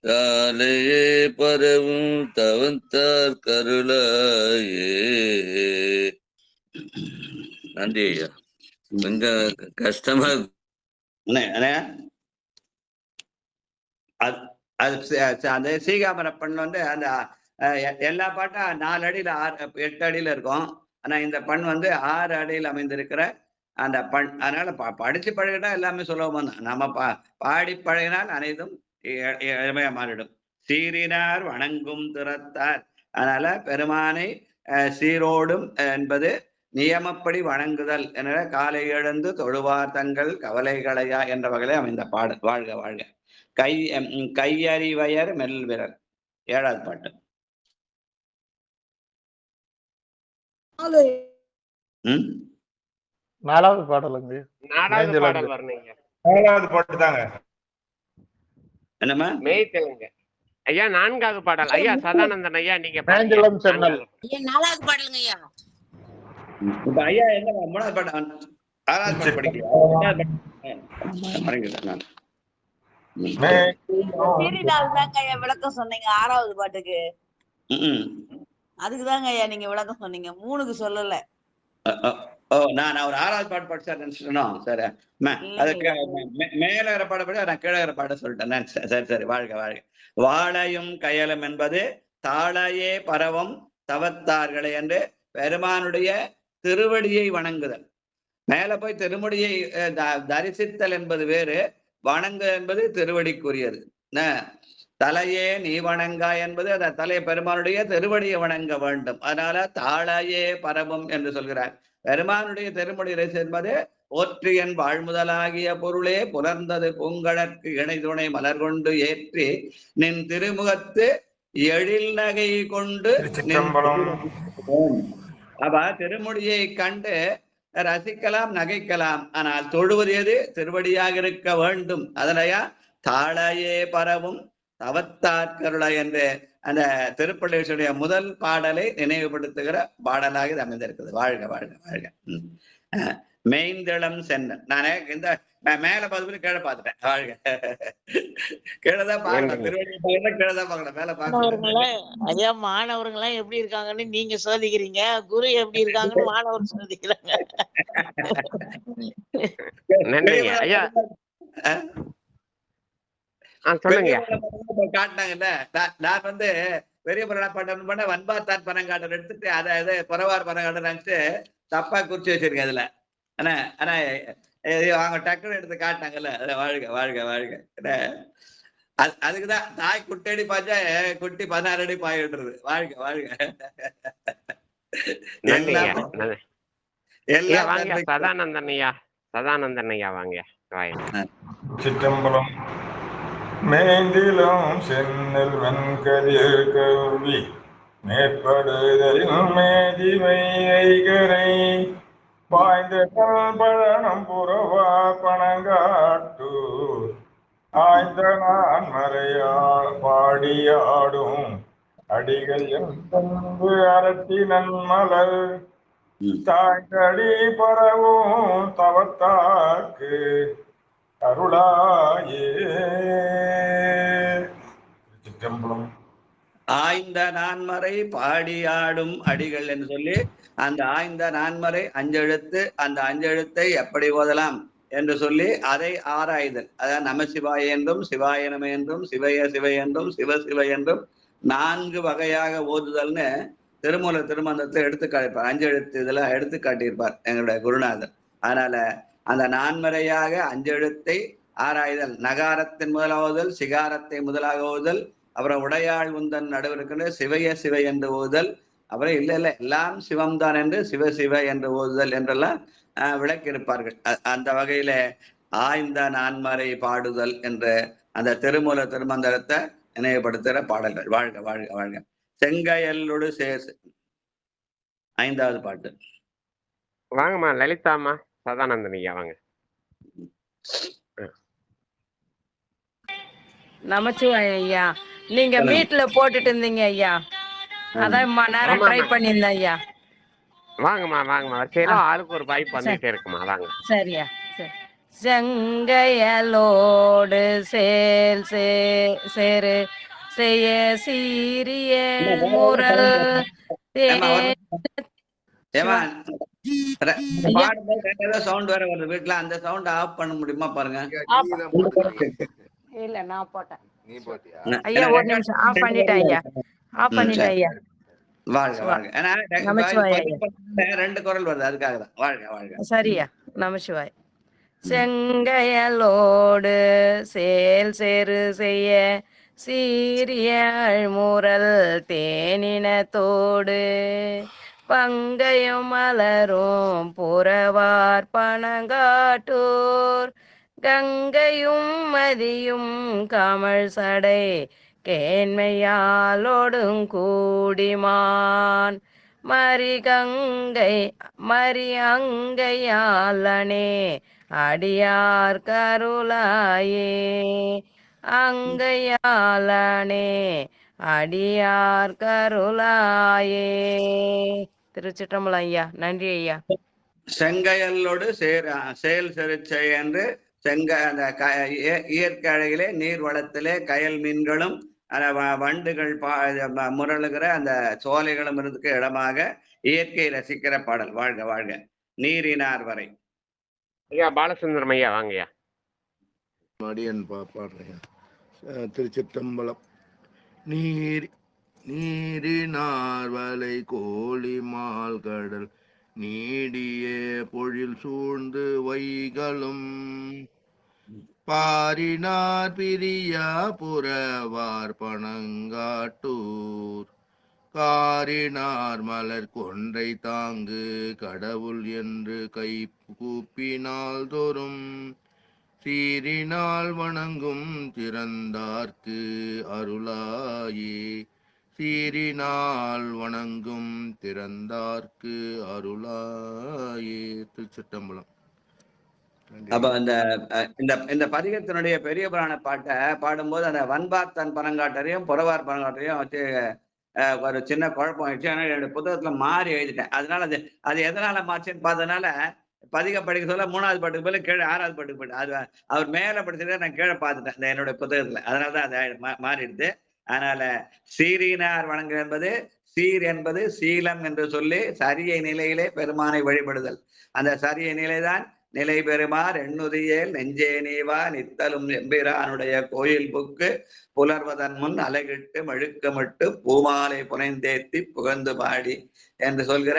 தாலையே பரவும் தவந்தார் கருளாயே. நன்றி ஐயா. கொஞ்சம் கஷ்டமா அந்த சீகாமர பண் வந்து அந்த எல்லா பாட்டும் 4 அடியில 8 அடியில இருக்கும். ஆனா இந்த பண் வந்து 6 அடியில் அமைந்திருக்கிற அந்த பண். அதனால படிச்சு பழகினா எல்லாமே சுலபமா தான். நம்ம பாடி பழகினால் அனைத்தும் எளிமையா மாறிடும். சீரினார் வணங்கும் திறத்தார். அதனால பெருமானை சீரோடும் என்பது நியமப்படி வணங்குதல் என்ற காலை எழுந்து தொழுவார் தங்கள் கவலைகளையா என்ற வகையிலே அமைந்த பாடல். வாழ்க வாழ்க. கையறிவயர் மெல் விரல், 7வது பாட்டு. நாலாவது பாடலுங்க. 4வது பாடல் வரணுங்க. 4வது பாட்டு தாங்க. என்னமா மெய் தெலுங்கு ஐயா. 4வது பாடல் ஐயா. சதானந்தன் ஐயா, நீங்க ஐயா 4வது பாடலுங்க ஐயா. இப்ப ஐயா என்ன 3வது பாட்டு 6வது பாட்டு படிக்கலாம். விளக்கம் சொன்னீங்க 6வது பாட்டுக்கு. அதுக்குதாங்க ஐயா நீங்க விளக்கம் சொன்னீங்க, 3க்கு சொல்லல. நான் ஒரு 6வது பாட்டு படிச்சேன். சரி, அதுக்கு மேல பாடப்படி நான் கீழே பாட சொல்லிட்டேன். சரி சரி, வாழ்க வாழ்க. வாழையும் கயலும் என்பது தாளையே பரவும் தவத்தார்களே என்று பெருமானுடைய திருவடியை வணங்குதல். மேல போய் திருமுடியை தரிசித்தல் என்பது வேறு, வணங்கு என்பது திருவடிக்குரியது. தலையே நீ வணங்கா என்பது அந்த தலை பெருமானுடைய திருவடியை வணங்க வேண்டும். அதனால தாளையே பரவும் என்று சொல்கிறார். பெருமானுடைய திருமுடி என்பது போற்றியன் வாழ்முதலாகிய பொருளே புலர்ந்தது பூங்கழற்கு இணை துணை மலர் கொண்டு ஏற்றி நின் திருமுகத்து எழில் நகை கொண்டு. அப்ப திருமுடியை கண்டு ரசிக்கலாம், நகைக்கலாம். ஆனால் தொழுவது எது? திருவடியாக இருக்க வேண்டும். அதனையா தாளையே பரவும் தவத்தாற்கருளை என்று அந்த திருப்பள்ளியுடைய முதல் பாடலை நினைவுபடுத்துகிற பாடலாக இது அமைந்திருக்குது. வாழ்க வாழ்க வாழ்க. மெய்ந்தளம் சென்ன. நானே இந்த மேல பார்த்து கீழே பார்த்துட்டேன். வாழ்க. கீழதான் பார்க்கணும், திருவடி கீழதான் பார்க்கணும், மேல பார்க்கணும். ஐயா மாணவர்கள்லாம் எப்படி இருக்காங்கன்னு நீங்க சோதிக்கிறீங்க, குரு எப்படி இருக்காங்கன்னு மாணவர் சோதிக்கிறாங்க. நன்றிங்க ஐயா. காட்டினாங்கல்ல, நான் வந்து பெரிய புராண பாட்டம் பண்ண வன்பாத்தான் பனங்காட்டன் எடுத்துட்டு அதை புறவார் பனங்காட்டன் நினைச்சு தப்பா குறிச்சு வச்சிருக்கேன் அதுல. ஆனா ஆனா அவங்க டக்குன்னு எடுத்து காட்டினாங்கல்ல. வாழ்க வாழ்க வாழ்க. அதுக்குதான் தாய் குட்டடி பாய்ச்சா குட்டி 16 அடி பாயிடுறது. வாழ்க வாழ்க. எல்லாம் சதானந்தன் ஐயா, சதானந்தன் ஐயா வாங்க. சிற்றம்பலம். மேந்திலும் சென்னல் வெண்கதிர் கல்வி மேற்படுதலில் மேதிமை ஐகரை பாய்ந்த பழனம் புறவா பணங்காட்டூர் ஆய்ந்த நான் மறையா பாடியாடும் அடிகள் எம்பு அரட்டி நன்மலர் தாய்கடி பரவும் தவத்தாக்கு அருளாயே. சிற்றம்பலம். ஆய்ந்த நான்மறை பாடியாடும் அடிகள் என்று சொல்லி அந்த ஆய்ந்த நான்மறை அஞ்செழுத்து, அந்த அஞ்செழுத்தை எப்படி ஓதலாம் என்று சொல்லி அதை ஆராய்தல். அதாவது நமசிவாய என்றும் சிவாய நம என்றும் சிவய சிவ என்றும் சிவ சிவ என்றும் 4 வகையாக ஓதுதல்னு திருமூல திருமந்தத்தை எடுத்து காட்டியிருப்பார். அஞ்செழுத்து இதெல்லாம் எடுத்து காட்டியிருப்பார் எங்களுடைய குருநாதர். அதனால அந்த நான்மறையாக அஞ்செழுத்தை ஆராய்தல், நகாரத்தின் முதலாகுதல், சிகாரத்தை முதலாக ஓதுதல், அப்புறம் உடையாள் உந்தன் நடுவிற்கு சிவைய சிவை என்று ஓதுதல், அப்புறம் இல்ல எல்லாம் சிவம் தான் என்று சிவ சிவ என்று ஓதுதல் என்றெல்லாம் விளக்கியிருப்பார்கள். அந்த வகையில ஆய்ந்த நான்மறை பாடுதல் என்ற அந்த திருமூல திருமந்திரத்தை நினைவுபடுத்துகிற பாடல்கள். வாழ்க வாழ்க வாழ்க. செங்கையல்லோடு சேர் 5வது பாட்டு. வாங்கம்மா லலிதாம்மா, சதானந்தன் ஐயா வாங்க. நமச்சிவாய ஐயா, நீங்க மீட்ல போட்டுட்டு இருந்தீங்க ஐயா, அதான் நேரம் ட்ரை பண்ணியிருந்தேன் ஐயா. வாங்கம்மா வாங்கம்மா, வரிசையில ஆளுக்கு ஒரு வாய்ப்பு வந்துட்டே இருக்குமா, வாங்க. சரியா சரி. செங்கையலோடு சேல் சேரு செய்ய சீரிய முரல் சவுண்ட் வேற வருது வீட்டுல, அந்த சவுண்ட் ஆஃப் பண்ண முடியுமா பாருங்க. இல்ல நான் போட்டேன் ஐயா, ஒரு நிமிஷம் ஆஃப் பண்ணிட்டேன் ஐயா, ஆஃப் பண்ணிட்டேன் ஐயா. வாழ்க வாழ்க. 2 குரல் வருது, அதுக்காக தான். வாழ்க வாழ்க. சரியா. நமசிவாய். செங்கையலோடு சேல் சேரு செய்ய சீரிய முரல் தேனினத்தோடு பங்கையும் மலரும் புறவார் பனங்காட்டூர் கங்கையும் மதியும் கமழ் சடை கேண்மையாலோடும் கூடிமான் மரி அங்கையாலனே அடியார் கருளாயே அங்கையாலனே அடியார் கருளாயே. திருச்சிற்றம்பலம் ஐயா. நன்றி ஐயா. செங்கையல்லோடு செயல் செருச்சை என்று அந்த இயற்கை அழகிலே நீர் வளத்திலே கயல் மீன்களும் வண்டுகள் முரளுகிற அந்த சோலைகளும் இருந்துக்கு இடமாக இயற்கை ரசிக்கிற பாடல். வாழ்க வாழ்க. நீரினார் வரை. ஐயா பாலசுந்தரம் ஐயா வாங்கய்யா. மடியன் பாடுறேன். திருச்சிற்றம்பலம். நீரினார் வலை கோழி மால் கடல் நீடிய பொழில் சூழ்ந்து வைகளும் பாரினார் பிரியா புறவார் பனங்காட்டூர் காரினார் மலர் கொன்றை தாங்கு கடவுள் என்று கை கூப்பினால் தோறும் சீரினால் வணங்கும் திறந்தார்க்கு அருளாயே சீரினால் வணங்கும் திறந்தார்க்கு அருளாயே. திருச்சிற்றம்பலம். அப்ப இந்த பதிகத்தினுடைய பெரிய புராண பாட்டை பாடும்போது அந்த வன்பார் தன் பனங்காட்டரையும் புறவார் பனங்காட்டரையும் வச்சு ஒரு சின்ன குழப்பம் ஆயிடுச்சு. ஆனால் என்னுடைய புத்தகத்துல மாறி எழுதிட்டேன். அதனால அது எதனால மாச்சுன்னு பார்த்ததுனால பதிக படிக்க சொல்ல 3வது பாட்டுக்கு போல கீழே 6வது பாட்டுக்கு போயிட்டு அது அவர் மேல படிச்சுட்டு நான் கீழே பார்த்துட்டேன் இந்த என்னுடைய புத்தகத்துல. அதனாலதான் அது மாறிடுது. அதனால சீரினார் வணங்கு என்பது சீர் என்பது சீலம் என்று சொல்லி சரிய நிலையிலே பெருமானை வழிபடுதல். அந்த சரிய நிலைதான் நிலை பெருமார் எண்ணுதியேல் நெஞ்சே நீவா நித்தலும் எம்பிரானுடைய கோயில் புக்கு புலர்வதன் முன் அலகிட்டு மழுக்கமிட்டு பூமாலை புனைந்தேத்தி புகழ்ந்து பாடி என்று சொல்கிற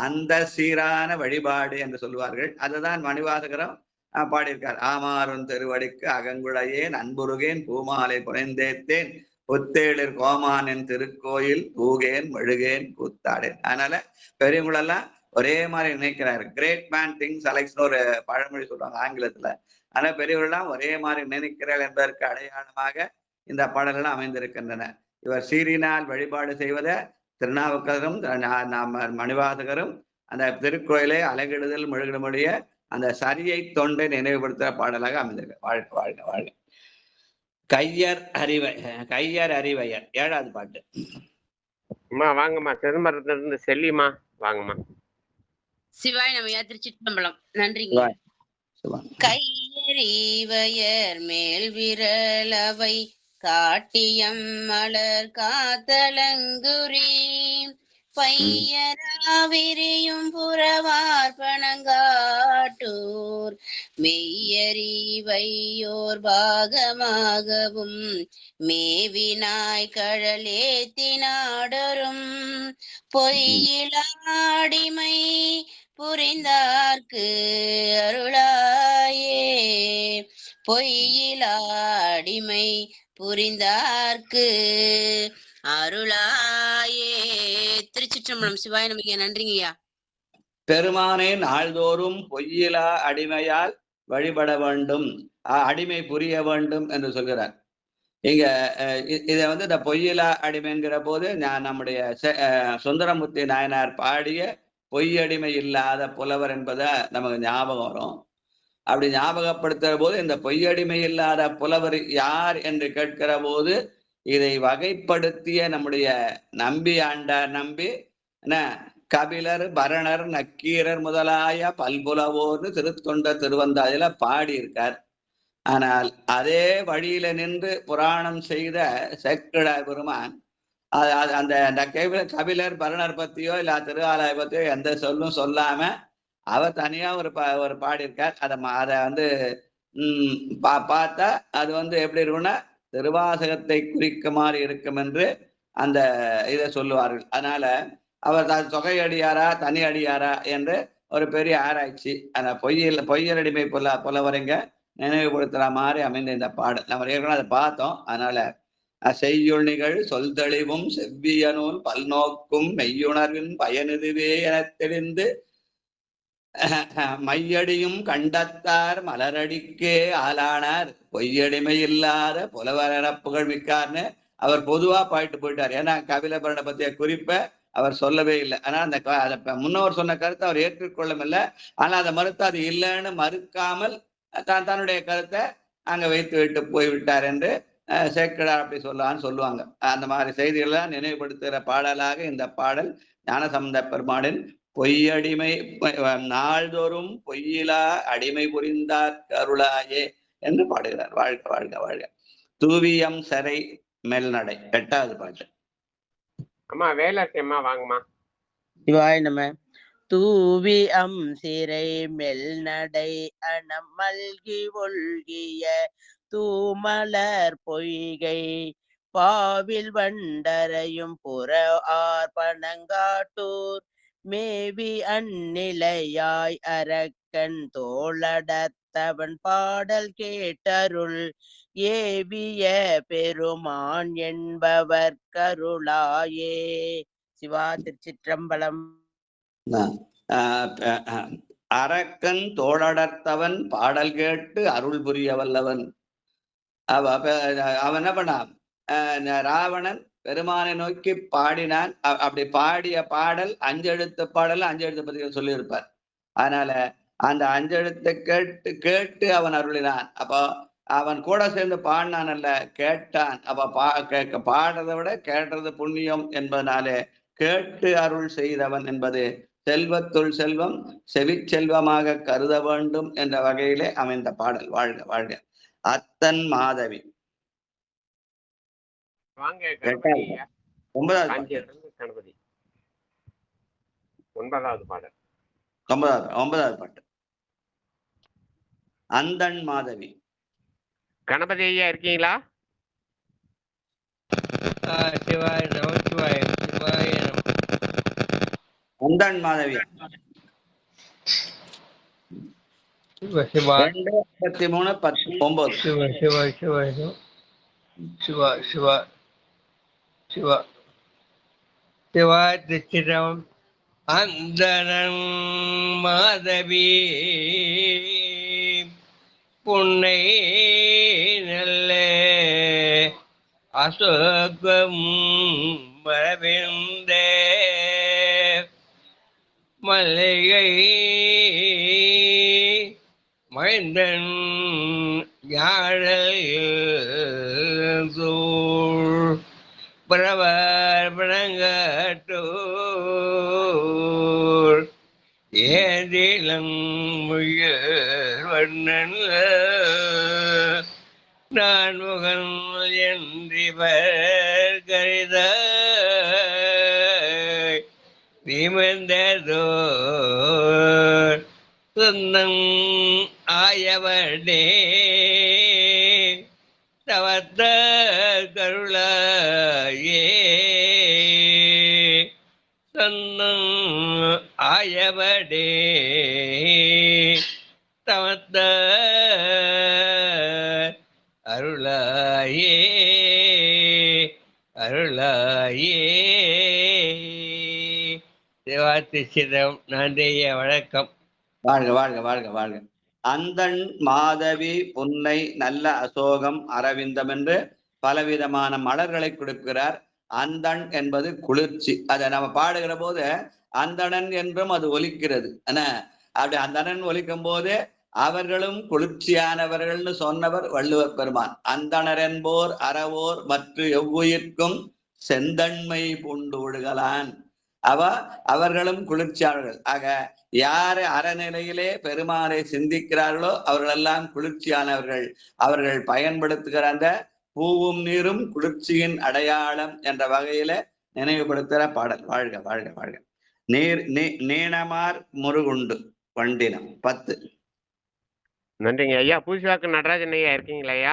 அந்த சீரான வழிபாடு என்று சொல்லுவார்கள். அதுதான் மணிவாசகரம் பாடியிருக்கார். ஆமாறும் திருவடிக்கு அகங்குழையேன் அன்புருகேன் பூமாலை புனைந்தேத்தேன் புத்தேளிர் கோமானின் திருக்கோயில் பூகேன் மழுகேன் கூத்தாடேன். அதனால பெரியவங்களெல்லாம் ஒரே மாதிரி நினைக்கிறாரு. கிரேட் மேன் திங்ஸ் அலெக்ஸ்னு ஒரு பழமொழி சொல்றாங்க ஆங்கிலத்துல. ஆனா பெரியவர்கள்லாம் ஒரே மாதிரி நினைக்கிறாள் என்பதற்கு அடையாளமாக இந்த பாடல்கள் அமைந்திருக்கின்றன. இவர் சீரினால் வழிபாடு செய்வதை திருநாவுக்கரும் மணிவாசகரும் அந்த திருக்கோயிலை அலகிடுதல் முழுகிடுமுடைய அந்த சரியை தொண்டை நினைவுபடுத்துகிற பாடலாக அமைந்திருக்கு. வாழ்க வாழ்க வாழ்க. கையர் அறிவையர் 7வது பாட்டு. அம்மா வாங்கம்மா. சிதம்பரத்துல இருந்து செல்லிமா வாங்கம்மா. சிவாய் நம்ம திருச்சிற்றம்பலம். நன்றிங்க. கையறிவையர் மேல் விரலவை காட்டியம் மலர் காத்தலங்குரி பையராவிரியும் புறவார் பணங்காட்டூர் மெய்யறிவையோர் பாகமாகவும் மேவினாய் கழலேத்தினாடரும் பொய்யிலாடிமை புரிந்தார்க்கு அருளாயே பொய்யிலாடிமை புரிந்தார்க்கு அருளாயே. திருச்சிற்றம்பலம். சிவாய நமக்கு. நன்றிங்கய்யா. பெருமானே நாள்தோறும் பொய்யிலா அடிமையால் வழிபட வேண்டும், அடிமை புரிய வேண்டும் என்று சொல்கிறார். இங்க இதை வந்து இந்த பொய்யிலா அடிமைங்கிற போது நம்முடைய சுந்தரமூர்த்தி நாயனார் பாடிய பொய்யடிமை இல்லாத புலவர் என்பதை நமக்கு ஞாபகம் வரும். அப்படி ஞாபகப்படுத்துகிற போது இந்த பொய்யடிமை இல்லாத புலவர் யார் என்று கேட்கிற போது இதை வகைப்படுத்திய நம்முடைய நம்பி ஆண்டார் நம்பி கபிலர் பரணர் நக்கீரர் முதலாய பல்புலவோர்னு திருத்தொண்ட திருவந்தாதில பாடியிருக்கார். ஆனால் அதே வழியில நின்று புராணம் செய்த சேக்கிழார் பெருமான் அந்த கபிலர் பரணர் பத்தியோ இல்ல திருவாலய பத்தியோ எந்த சொல்லும் சொல்லாம அவர் தனியா ஒரு பாடியிருக்கார். அதை வந்து பார்த்தா அது வந்து எப்படி இருக்குன்னா திருவாசகத்தை குறிக்குமாறு இருக்கும் என்று அந்த இதை சொல்லுவார்கள். அதனால அவர் தொகையடியாரா தனி அடியாரா என்று ஒரு பெரிய ஆராய்ச்சி அந்த பொய்யலடிமை புலவரைங்க நினைவுபடுத்துற மாதிரி அமைந்த இந்த பாடல் நம்ம ஏற்கனவே அதை பார்த்தோம். அதனால செய்யுள் நிகழ் சொல் தெளிவும் செவ்விய நூல் பல்நோக்கும் மெய்யுணர்வின் பயனிதுவே என தெரிந்து மையடியும் கண்டத்தார் மலரடிக்கே ஆளானார் பொய்யடிமை இல்லாத புலவர புகழ் மிக்கார்னு அவர் பொதுவா பாயிட்டு போயிட்டார். ஏன்னா கபிலபரண பத்திய குறிப்பை அவர் சொல்லவே இல்லை. ஆனா அந்த முன்னோர் சொன்ன கருத்தை அவர் ஏற்றுக்கொள்ளவில்லை. ஆனா அதை மறுத்து அது இல்லைன்னு மறுக்காமல் தன்னுடைய கருத்தை அங்க வைத்து விட்டு போய்விட்டார் என்று சேக்கிழார் அப்படி சொல்லலான்னு சொல்லுவாங்க. அந்த மாதிரி செய்திகள்லாம் நினைவுபடுத்துகிற பாடலாக இந்த பாடல் ஞானசம்பந்த பெருமானின் பொய்யடிமை நாள்தோறும் பொய்யிலா அடிமை புரிந்தார் அருளாயே என்று பாடுகிறார். வாழ்க வாழ்க வாழ்க. தூவியம் சரை மெல்நடை 8வது பாட்டு. அம்மா வேலாசி அம்மா வாங்கம்மா. சிவாய நம. தூவி சிறை மெல்நடை அணம் மல்கி ஒல்கிய தூமலர் பொய்கை பாவில் வண்டரையும் புற ஆர் பணங்காட்டூர் மேவி அந்நிலையாய் அரக்கன் தோளடத்தவன் பாடல் கேட்டருள் ஏவிய பெருமான் என்பவர் கருளாயே. சிவா. திருச்சிற்றம்பலம். அரக்கன் தோளடர்த்தவன் பாடல் கேட்டு அருள் புரிய வல்லவன். அவன் என்ன பண்ணான்? ராவணன் பெருமானை நோக்கி பாடினான். அப்படி பாடிய பாடல் 5 எழுத்து பாடல் 5 எழுத்து பத்திகள் சொல்லியிருப்பார். அதனால அந்த 5 எழுத்தை கேட்டு அவன் அருளினான். அப்போ அவன் கூட சேர்ந்து பாடினான் அல்ல, கேட்டான். அப்ப பாடுறதை விட கேட்டது புண்ணியம் என்பதனாலே கேட்டு அருள் செய்தவன் என்பது செல்வத்துள் செல்வம் செவிச்செல்வமாக கருத வேண்டும் என்ற வகையிலே அமைந்த பாடல். வாழ்க வாழ்க. அத்தன் மாதவி. வாங்க. 9வது பாடல். 9வது பாட்டு. அந்தன் மாதவி. கணபதி ஐயா இருக்கீங்களா? சிவாய நம. சிவாய சிவாய நம. அந்தன் மாதவி 2:53:19. சிவ சிவ சிவ சிவ சிவ சிவ சிவா. திருச்சிரம். அந்தனன் மாதவி புன்னை நல்ல அசோகம் மரபிந்த மல்லிகை மைந்தன் யாழல் சூழ் பிரவர் பணங்காட்டூர் ஏதிலம் முயல் வண்ணன் நான் முகன் என்றிவர் கருத நிமிர்ந்ததோ சொந்தம் ஆயவனே தவத்த கருளாயே சொந்தம் ஆயவனே தவத்த அருளாயே அருளாயே. சிவாத்திசிதம். நன்றிய வணக்கம். வாழ்க வாழ்க வாழ்க வாழ்க. அந்தண் மாதவி புன்னை நல்ல அசோகம் அரவிந்தம் என்று பலவிதமான மலர்களை கொடுக்கிறார். அந்தண் என்பது குளிர்ச்சி. அதை நம்ம பாடுகிற போது அந்தணன் என்றும் அது ஒலிக்கிறது. அப்படி அந்தணன் ஒலிக்கும் போது அவர்களும் குளிர்ச்சியானவர்கள்னு சொன்னவர் வள்ளுவர் பெருமான். அந்தணர் என்போர் அறவோர் மற்ற எவ்வுயிர்க்கும் செந்தன்மை பூண்டு ஒழுகலான். அவர்களும் குளிர்ச்சியானவர்கள். ஆக யாரு அறநிலையிலே பெருமானை சிந்திக்கிறார்களோ அவர்களெல்லாம் குளிர்ச்சியானவர்கள். அவர்கள் பயன்படுத்துகிற அந்த பூவும் நீரும் குளிர்ச்சியின் அடையாளம் என்ற வகையில நினைவுபடுத்துகிற பாடல். வாழ்க வாழ்க வாழ்க. நீணமார் முருகுண்டு வண்டினம் 10. நன்றிங்க ஐயா. பூசிவாக்கு நடராஜன் ஐயா இருக்கீங்களா ஐயா?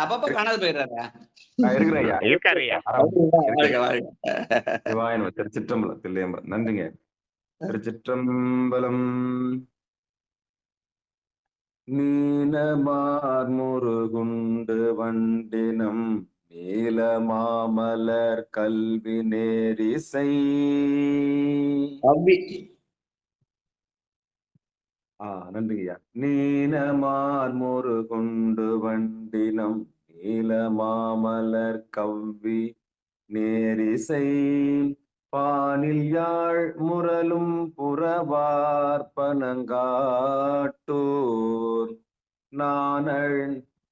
அப்பப்ப காணாது போயிடுறாரா? இருக்கிறேன் ஐயா. இருக்காரு ஐயா. திருச்சிற்றம்பலம் தில்லையம்பலம். நன்றிங்க. திருச்சிற்றம்பலம். நீனமார் முருகுண்டு வண்டினம் நீல மாமலர் கல்வி நேரிசை நன்றிங்கய்யா. நீனமார் முருகுண்டு வண்டினம் நீல மாமலர் கவ்வி நேரிசை பானில் யாழ் முரலும் புறவார்பனங்காட்டூர்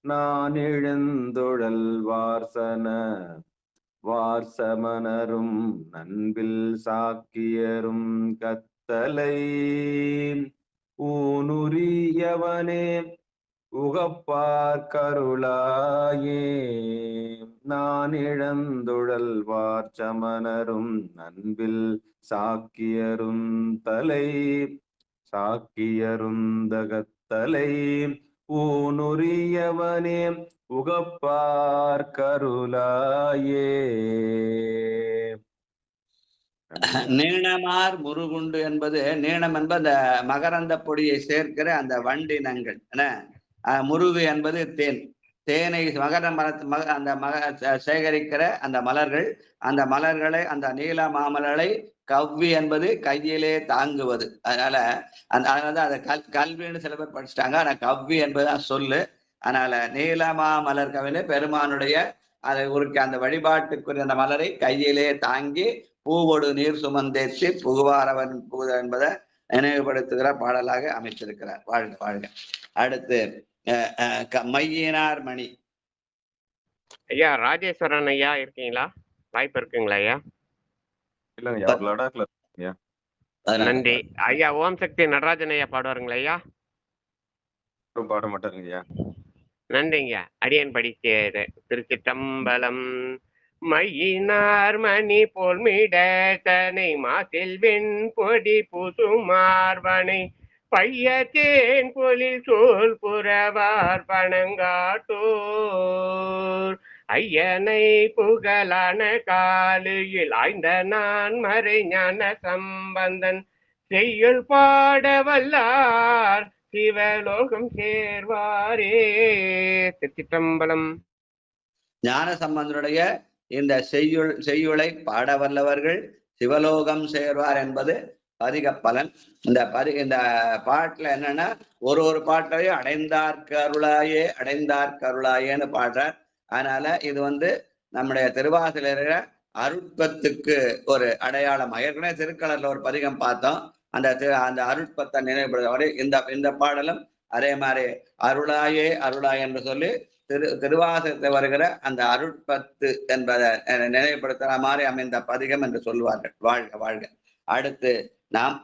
நான் எழுந்துழல் வார்சமனரும் நண்பில் சாக்கியரும் கத்தலை ஊனுரியவனே உகப்பார் கருளாயே நான் இழந்துழல் வார்ச்சமனரும் நண்பில் சாக்கியரும் சாக்கியருந்தகத்தலை ஊனுரியவனே உகப்பார் கருளாயே. நீணமார் முருகுண்டு என்பது நீணம் என்பது அந்த மகரந்த பொடியை சேர்க்கிற அந்த வண்டினங்கள். முருகு என்பது தேனை மகர மரத்து சேகரிக்கிற அந்த மலர்கள். அந்த மலர்களை அந்த நீல மாமலரை கவ்வி என்பது கையிலே தாங்குவது. அதனால அதை கல்வின்னு சில பேர் படிச்சுட்டாங்க. ஆனா கவ்வி என்பதுதான் சொல்லு. அதனால நீலமாமலர் கவிலே பெருமானுடைய அதை உருக்கி அந்த வழிபாட்டுக்குரிய அந்த மலரை கையிலே தாங்கி பூவோடு நீர் சுமந்தேற்றி புகுவாரவன் புகுத என்பதை நினைவுபடுத்துகிற பாடலாக அமைச்சிருக்கிறார். வாழ்க வாழ்க. அடுத்து மையினார் மணி. ஐயா ராஜேஸ்வரன் ஐயா இருக்கீங்களா? வாய்ப்பு இருக்குங்களா ஐயா? நன்றி ஐயா. ஓம் சக்தி நடராஜன் ஐயா பாடுவாருங்களா ஐயா? பாட மாட்டாருங்க ஐயா. நன்றிங்க. அடியன் படித்தது. திருச்சிற்றம்பலம். மையினார் மணி போல் மிடத்தனை மாசில் வெண் பொடி புசுமார்வனை பையத்தேன் பொலில் சோல் புறவார் பணங்காட்டோர் ஐயனை புகழான காலையில் ஆய்ந்த நான் மறை ஞான சம்பந்தன் செய்யுள் பாட வல்லார் சிவலோகம் சேர்வாரே. திருச்சிற்றம்பலம். ஞான சம்பந்தனுடைய இந்த செய்யுளை பாட வல்லவர்கள் சிவலோகம் சேர்வார் என்பது பதிக பலன். இந்த பாட்டுல என்னன்னா ஒரு பாட்டையும் அடைந்தார்க்கு அருளாயேன்னு பாடுறார். அதனால இது நம்முடைய திருவாசகர அருட்பத்துக்கு ஒரு அடையாளம். ஏற்கனவே திருக்கலர்ல ஒரு பதிகம் பார்த்தோம். அந்த அருட்பத்தை நினைவுபடுத்த இந்த பாடலும் அதே மாதிரி அருளாயே என்று சொல்லி திருவாசகத்தை வருகிற அந்த அருட்பத்து என்பதை நினைவுபடுத்துற மாதிரி அமைந்த பதிகம் என்று சொல்லுவார்கள். வாழ்க வாழ்க. அடுத்து நாம்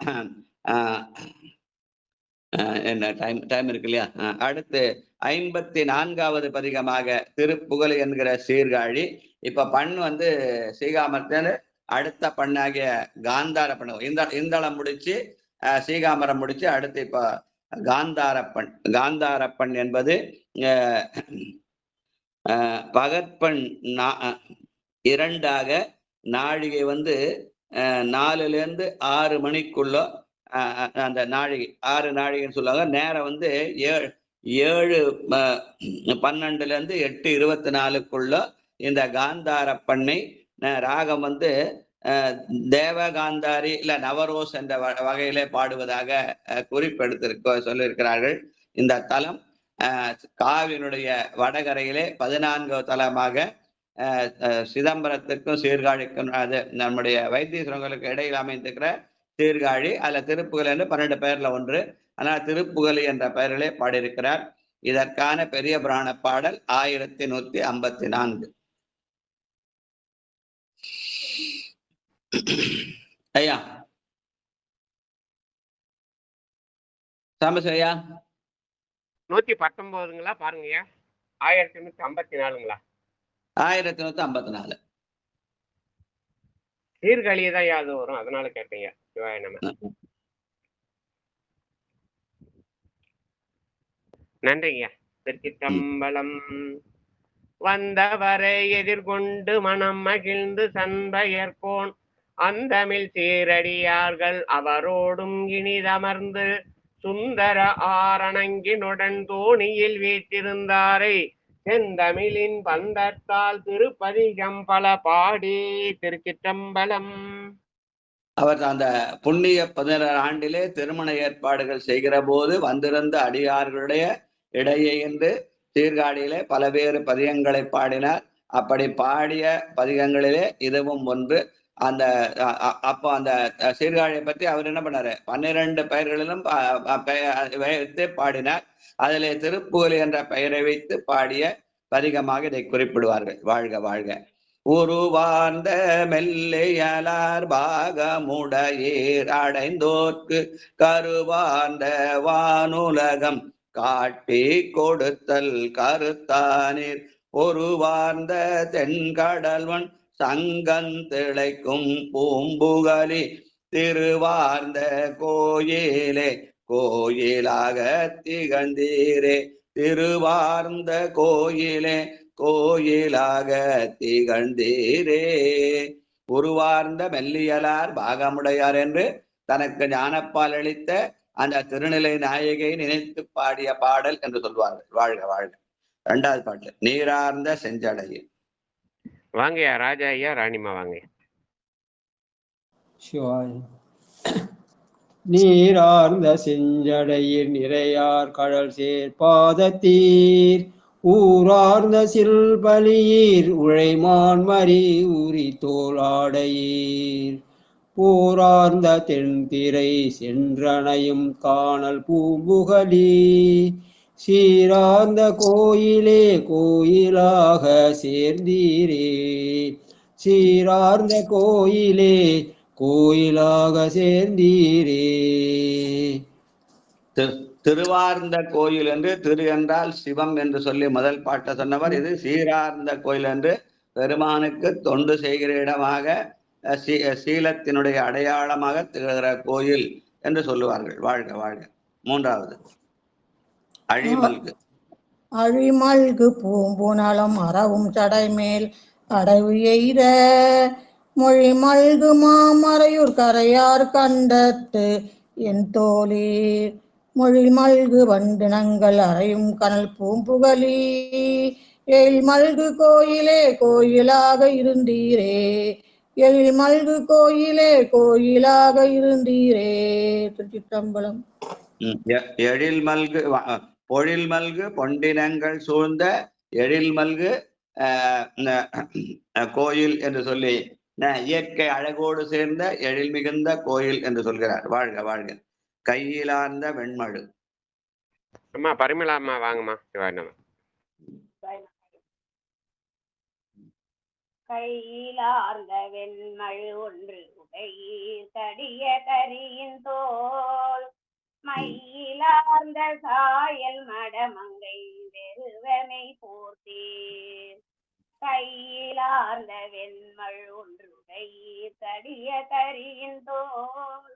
என்ன டைம் இருக்கு இல்லையா? அடுத்து 54வது பதிகமாக திருப்புகழ் என்கிற சீர்காழி. இப்ப பண் சீகாமரத்துல அடுத்த பண்ணாகிய காந்தார பண்ண இந்தளம் முடிச்சு சீகாமரம் முடிச்சு அடுத்து இப்ப காந்தாரப்பண். காந்தாரப்பண் என்பது பகற்பண் 2ஆக நாழிகை 4லேருந்து 6 மணிக்குள்ள அந்த நாழிகை 6 நாழிகைன்னு சொல்லுவாங்க. நேரம் 7:12லேருந்து 8:24க்குள்ள இந்த காந்தார பண்ணை ராகம் தேவகாந்தாரி இல்ல நவரோஸ் என்ற வகையிலே பாடுவதாக சொல்லியிருக்கிறார்கள். இந்த தலம் காவியினுடைய வடகரையிலே 14வது தலமாக சிதம்பரத்திற்கும் சீர்காழிக்கும் அது நம்முடைய வைத்தீஸ்வரங்களுக்கு இடையில் அமைந்திருக்கிற சீர்காழி. அதுல திருப்புகழ் என்று 12 பெயர்ல ஒன்று. ஆனால் திருப்புகழி என்ற பெயரிலே பாடியிருக்கிறார். இதற்கான பெரிய புராண பாடல் 1154. ஐயா சாம்பசிவய்யா 119ங்களா? பாருங்கய்யா 1154ங்களா? 1154 சீர்காழியே தான் யாது வரும், அதனால கேட்டீங்க. சிவாய நம. நன்றிங்கய்யா. திருச்சிற்றம்பலம். வந்தவரை எதிர்கொண்டு மனம் மகிழ்ந்து சண்பயர்கோன் அந்தமிழ் சீரடியார்கள் அவரோடும் இனிதமர்ந்து சுந்தர ஆரணங்கினுடன் தோணியில் வீற்றிருந்தாரை செந்தமிழின் பந்தத்தால் திருப்பதிகம் பல பாடி. திருச்சிற்றம்பலம். அவர் அந்த புண்ணிய 16 ஆண்டிலே திருமண ஏற்பாடுகள் செய்கிற போது வந்திருந்த அடியார்களுடைய இடையே என்று சீர்காழியிலே பலவேறு பதிகங்களை பாடினார். அப்படி பாடிய பதிகங்களிலே இதுவும் ஒன்று. அந்த அப்போ அந்த சீர்காழியை பற்றி அவர் என்ன பண்ணாரு, 12 பெயர்களிலும் வைத்து பாடினார். அதிலே திருப்புகழ் என்ற பெயரை வைத்து பாடிய பதிகமாக இதை குறிப்பிடுவார்கள். வாழ்க வாழ்க. உருவார்ந்த மெல்லையலார் பாகமுடையீர் அடைந்தோர்க்கு கருவார்ந்த வானுலகம் காட்டி கொடுத்தல் கருத்தானீர் ஒருவார்ந்த தென்கடல்வன் சங்கந்திளைக்கும் பூம்புகலி திருவார்ந்த கோயிலே கோயிலாக திகழ்ந்தீரே திருவார்ந்த கோயிலே கோயிலாக திகழ்ந்தீரே. உருவார்ந்த மெல்லியலார் பாகமுடையார் என்று தனக்கு ஞானப்பால் அளித்த அந்த திருநிலை நாயகை நினைத்து பாடிய பாடல் என்று சொல்வார்கள். வாழ்க வாழ்க. 2வது பாட்டு நீரார்ந்த செஞ்சடையில். வாங்கய்யா ராஜா ஐயா, ராணிமா வாங்க. நீரார்ந்த செஞ்சடையில் நிறையார் கடல் சேர்பாதத்தீர் ஊரார்ந்த சில்பலியீர் உழைமான் மறி ஊறி தோளாடையீர் போரார்ந்த தென்திரை சென்றனையும் காணல் பூம்புகலி சீரார்ந்த கோயிலே கோயிலாக சேர்ந்தீரே சீரார்ந்த கோயிலே கோயிலாக சேர்ந்தீரே. திருவார்ந்த கோயில் என்று, திரு என்றால் சிவம் என்று சொல்லி முதல் பாட்டை சொன்னவர். இது சீரார்ந்த கோயில் என்று பெருமானுக்கு தொண்டு செய்கிற இடமாக சீலத்தினுடைய அடையாளமாக திகழ்கிற கோயில் என்று சொல்லுவார்கள். வாழ்க வாழ்க. 3வது அழிமல்கு. அழிமல்கு பூம்புணலம் அறவும் சடைமேல் அடைவு எய்த மொழி மல்கு மாமறையூர் கரையார் கண்டத்து என் தோழீர் மொழி மல்கு வண்டினங்கள் அறையும் கனல் பூம்புகலி எழில் மல்கு கோயிலே கோயிலாக இருந்தீரே எழில் மல்கு கோயிலே கோயிலாக இருந்தீரே. திருச்சிற்றம்பலம். எழில் மல்கு பொழில் மல்கு பொண்டினங்கள் சூழ்ந்த எழில் மல்கு கோயில் என்று சொல்லி இயற்கை அழகோடு சேர்ந்த எழில் மிகுந்த கோயில் என்று சொல்கிறார். வாழ்க வாழ்க. கையிலார்ந்த வெண்மழு. அம்மா பரிமளா அம்மா வாங்கம்மா. கையிலார்ந்த வெண்மழு ஒன்று உடையீர் தடிய கரியின் தோல் மயிலார்ந்த சாயல் மடமங்கை வெறுவனை போர்த்தீர் கையிலார்ந்த வெண்மல் ஒன்று கையில் கடிய கரியின் தோல்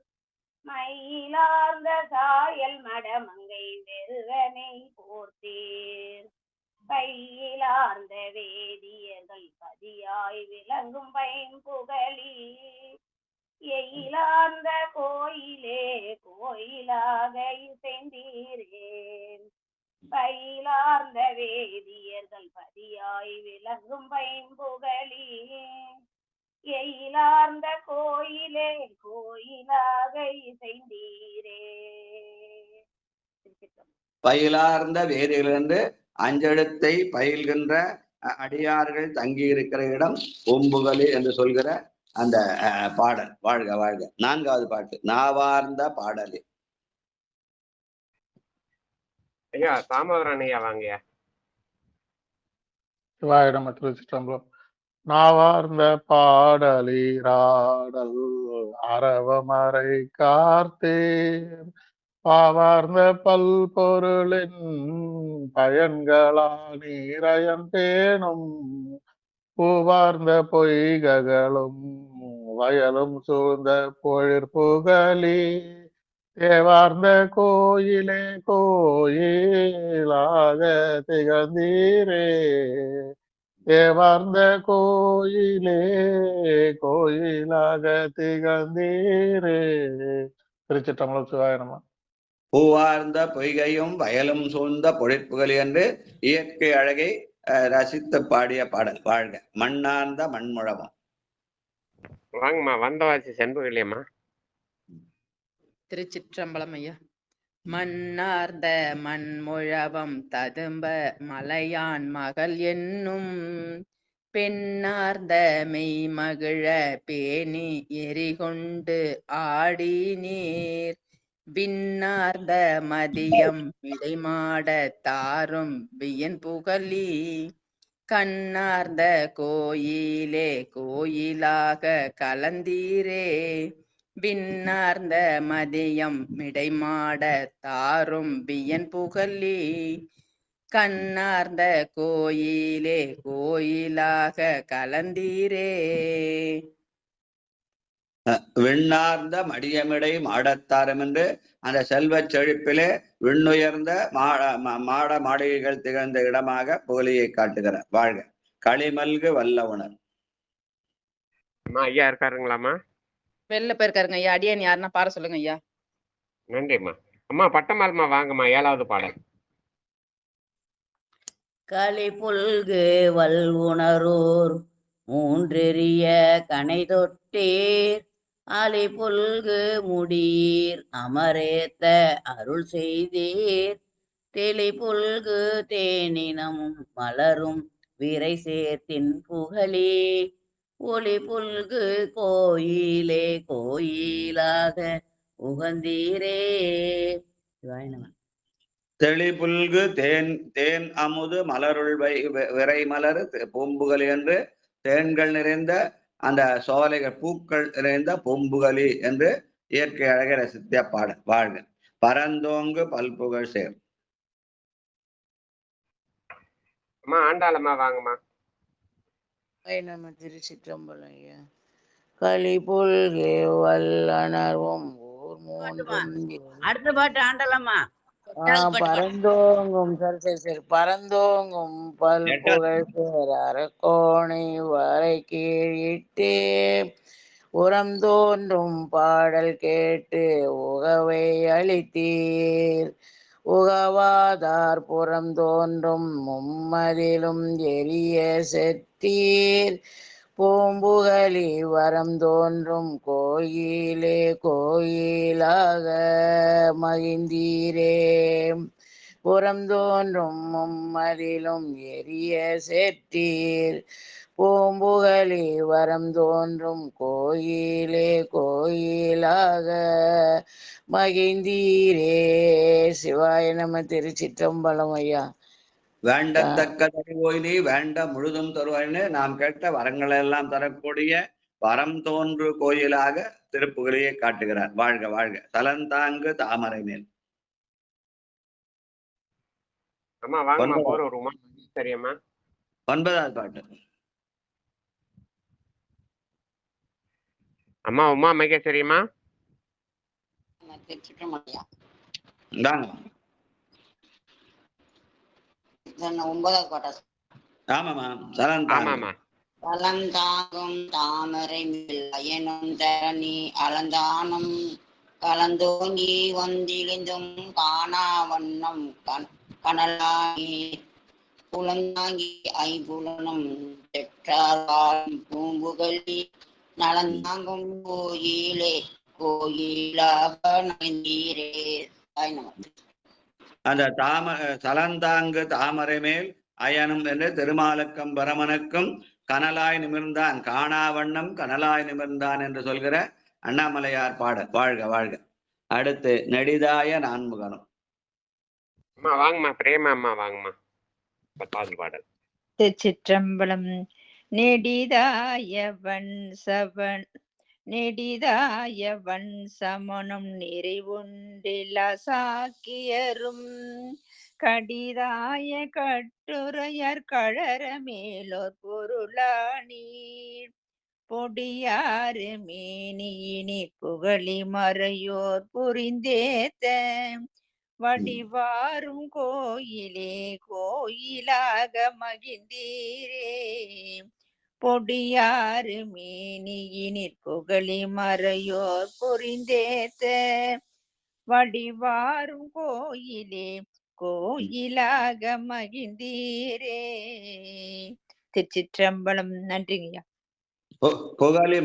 மயிலார்ந்த சாயல் மடமங்கை வெறுவனை போர்த்தீர் கையிலார்ந்த வேதியர்கள் பதியாய் விளங்கும் பைம்புகழி எயிலார்ந்த கோயிலே கோயிலாக இசைந்தீரேன் பயிலார்ந்த வேதியர்கள் பதியாய் விளங்கும் பைம்புகழி எயிலார்ந்த கோயிலே கோயிலாக இசைந்தீரே. பயிலார்ந்த வேதியிலிருந்து அஞ்செழுத்தை பயில்கின்ற அடியார்கள் தங்கி இருக்கிற இடம் பூம்புகலி என்று சொல்கிற அந்த பாடல். வாழ்க வாழ்க. 4வது பாட்டு நாவார்ந்த பாடலே. ஐயா தாமோதரன் ஐயா வாங்கய்யா. சிவாயிடம் திருச்சிற்றம்பலம். நாவார்ந்த பாடலீராடல் அரவமறை கார்த்தேர் பாவார்ந்த பல்பொருளின் பயன்களா நீரயன் பேணும் பூவார்ந்த பொய்களும் வயலும் சூழ்ந்த பொழிற்புகலி தேவார்ந்த கோயிலே கோயிலாக திகழ்ந்தீரே தேவார்ந்த கோயிலே கோயிலாக திகழ்ந்தீரே. திருச்சிற்றம்பலம். சிவாயிரமா. பூவார்ந்த பொய்கையும் வயலும் சூழ்ந்த பொழிற்புகலி என்று இயற்கை அழகை ரசித்து பாடிய பாடல். வாழ்க. மண்ணார்ந்த மண்முழவம். வாங்கம்மா வந்தவாசி செண்புகலியம்மா. திருச்சிற்றம்பலம் ஐயா. மண்ணார்ந்த மண்முழவம் ததும்ப மலையான் மகள் என்னும் பெண்ணார்ந்த மெய்மகிழ பேணி எரிகொண்டு ஆடி நீர் விண்ணார்ந்த மதியம் இடைமாட தாரும் வியன் புகழி கண்ணார்ந்த கோயிலே கோயிலாக கலந்தீரே விண்ணார்ந்த மதியம் மிடைமாட தாரும் வியன் புகழி கண்ணார்ந்த கோயிலே கோயிலாக கலந்தீரே. விண்ணார்ந்த மடியமிடை மாடத்தாரம் என்று அந்த செல்வச் செழிப்பிலே விண்ணுயர்ந்த மாட மாளிகைகள் திகழ்ந்த இடமாக புகழியை காட்டுகிறார். வாழ்க. களிமல்கு வல்ல உணர். ஐயா இருக்காருங்களாம்மா? வெளில போயிருக்காருங்க ஐயா. அடியேன் யாருன்னா பாட சொல்லுங்க ஐயா. நன்றிம்மா. அம்மா பட்டமால்மா வாங்கம்மா. 7வது பாடல். களி புல்கு வல் உணரூர் மூன்றெறிய கனை தொட்டீர் அலி புல்கு முடியீர் அமரேத்த அருள் செய்தீர் தெளி புல்கு தேனினமும் மலரும் விரை சேர்த்தின் புகழி ஒளி புல்கு கோயிலே கோயிலாக உகந்தீரே. தெளிபுல்கு தேன் அமுது மலருள் விரை மலர் பூம்புகலி என்று தேன்கள் நிறைந்த அந்த சோலைகள் பூக்கள் நிறைந்த பூம்புகலி என்று இயற்கை அழகை ரசித்த பாடல். வாழ்க. பரந்தோங்கு பல்புகழ் சேர். அம்மா ஆண்டாளம்மா வாங்கம்மா. நம்ம திருச்சிற்றம்பலம் ஐயா. களி புல்கே வல்லனர்வும் ஊர் மூன்றும் அடுத்த பாட்டு ஆண்டலாமா? பரந்தோங்கும் சரி பரந்தோங்கும் பல்புகழ் சேர் அரக்கோணை வரை கீழிட்டே உரம் தோன்றும் பாடல் கேட்டு உகவை அளித்தீர் உகவாதார் புறம் தோன்றும் மும்மதிலும் எரிய செத்தீர் பூம்புகலி வரம் தோன்றும் கோயிலே கோயிலாக மகிழ்ந்தீரே புறம் தோன்றும் மும்மதிலும் எரிய செத்தீர் பூம்புகலி வரம் தோன்றும் கோயிலே கோயிலாக மகிழ்ந்தீரே. சிவாய நம. திருச்சிற்றம்பலம் ஐயா. வேண்டத்தக்க தருவோயினி வேண்ட முழுதும் தருவாயின்னு நாம் கேட்ட வரங்களை எல்லாம் தரக்கூடிய வரம் தோன்று கோயிலாக திருப்புகழியை காட்டுகிறார். வாழ்க வாழ்க. தலந்தாங்கு தாமரை மேல். அம்மா வாங்கம்மா போற வருமா சரியம்மா. 9வது பாட்டு. அம்மா உமா மகேஸ்வரியம்மா இந்தாங்க. 9வது பாட்டா? ஆமாமா சலந்தாங்க. ஆமாமா. கலந்தாங்கும் தாமரை அயனும் தரணி அலந்தானும் கலந்தோங்கி வந்திழிந்தும் காணா வண்ணம் கனலாகி புலந்தாங்கி ஐம்புலனும் பெற்றார் பூம்புகளி நலந்தாங்கும் கோயிலே கோயிலாக நலந்தீரே. அந்த சலந்தாங்கு தாமரை மேல் அயனும் என்று திருமாலுக்கும் பரமனுக்கும் கனலாய் நிமிர்ந்தான் காணாவண்ணம் கனலாய் நிமிர்ந்தான் என்று சொல்கிற அண்ணாமலையார் பாடல். வாழ்க வாழ்க. அடுத்து நெடிதாய நான்முகனும். அம்மா வாங்கம்மா பிரேமா அம்மா வாங்கம்மா 10வது பாடல். திருச்சிற்றம்பலம். நெடிதாயவன் சமனும் நிறைவுண்டில சாக்கியரும் கடிதாய கட்டுரையர் கழற மேலோர் பொருளானீர் பொடியாறு மேனியினிற் புகழி மறையோர் புரிந்தேத்த வடிவாரும் கோயிலே கோயிலாக மகிழ்ந்தீரே. பொடியாறு மேனியினிற் புகழி மறையோர் புரிந்தேத்த வடிவாரும் கோயிலே கோயிலாக மகிழ்ந்தீரே. திருச்சிற்றம்பலம். நன்றிங்கய்யா. புகழி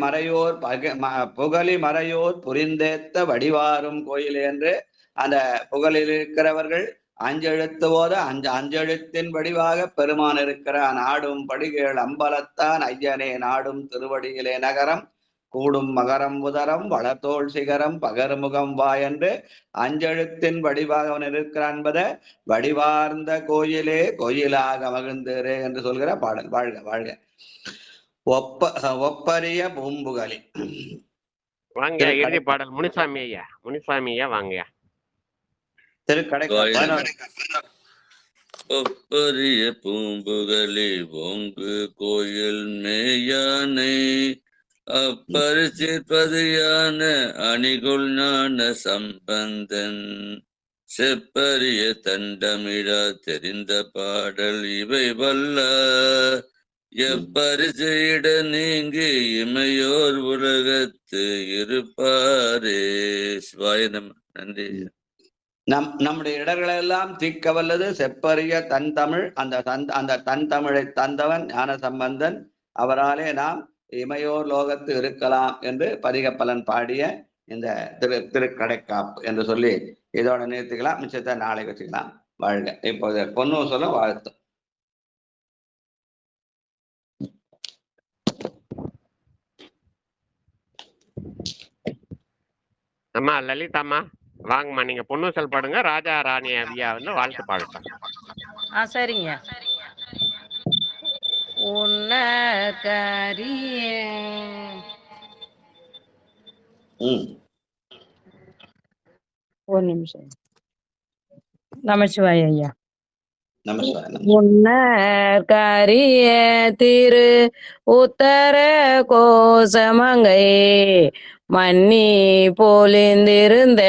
மறையோர் புரிந்தேத்த வடிவாரும் கோயில் என்று அந்த புகழில் இருக்கிறவர்கள் அஞ்செழுத்து போத அஞ்செழுத்தின் வடிவாக பெருமான் இருக்கிற நாடும் படிகள் அம்பலத்தான் ஐயனே நாடும் திருவடியிலே நகரம் கூடும் மகரம் உதரம் வளத்தோள் சிகரம் பகர்முகம் வா என்று அஞ்செழுத்தின் வடிவாக அவன் இருக்கிறான் என்பதை வடிவார்ந்த கோயிலே கோயிலாக மகிழ்ந்தேரே என்று சொல்கிற பாடல். வாழ்க வாழ்க. ஒப்பரிய பூம்புகளி. வாங்க இறுதி பாடல். முனிசாமி ஐயா வாங்கயா. ஒப்பரிய பூம்புகளி ஓங்கு கோயில் மேயானை அப்பரிசிற்பதியான அணிகுள் ஞான சம்பந்தன் செப்பரிய தண்டமிழா தெரிந்த பாடல் இவை வல்ல எப்பரிசையிட நீங்கி இமையோர் உலகத்து இருப்பாரே. சிவாயனம். நன்றி. நம்முடைய இடர்களெல்லாம் தீக்க வல்லது செப்பரிய தன் தமிழ். அந்த தன் தமிழை தந்தவன் ஞான சம்பந்தன். அவராலே நாம் இமையோர் லோகத்து இருக்கலாம் என்று பதிக பலன் பாடிய இந்த திருக்கடைக்காப்பு என்று சொல்லி இதோட நிறுத்திக்கலாம். மிச்சத்தை நாளைக்கு வச்சுக்கலாம். வாழ்க. இப்போது பொண்ணு சொல்ல வாழ்த்து. அம்மா லலிதாம்மா வாங்கம்மா. நீங்க பொண்ணு சொல் பாடுங்க. ராஜா ராணி ஐயா வந்து வாழ்த்து பாடுங்க. சரிங்க. உன்ன கரிய ஒரு நிமிஷம். நமச்சிவாய ஐயா. உன்னர் கரிய திரு உத்தர கோசமங்கை மன்னி போலிந்திருந்த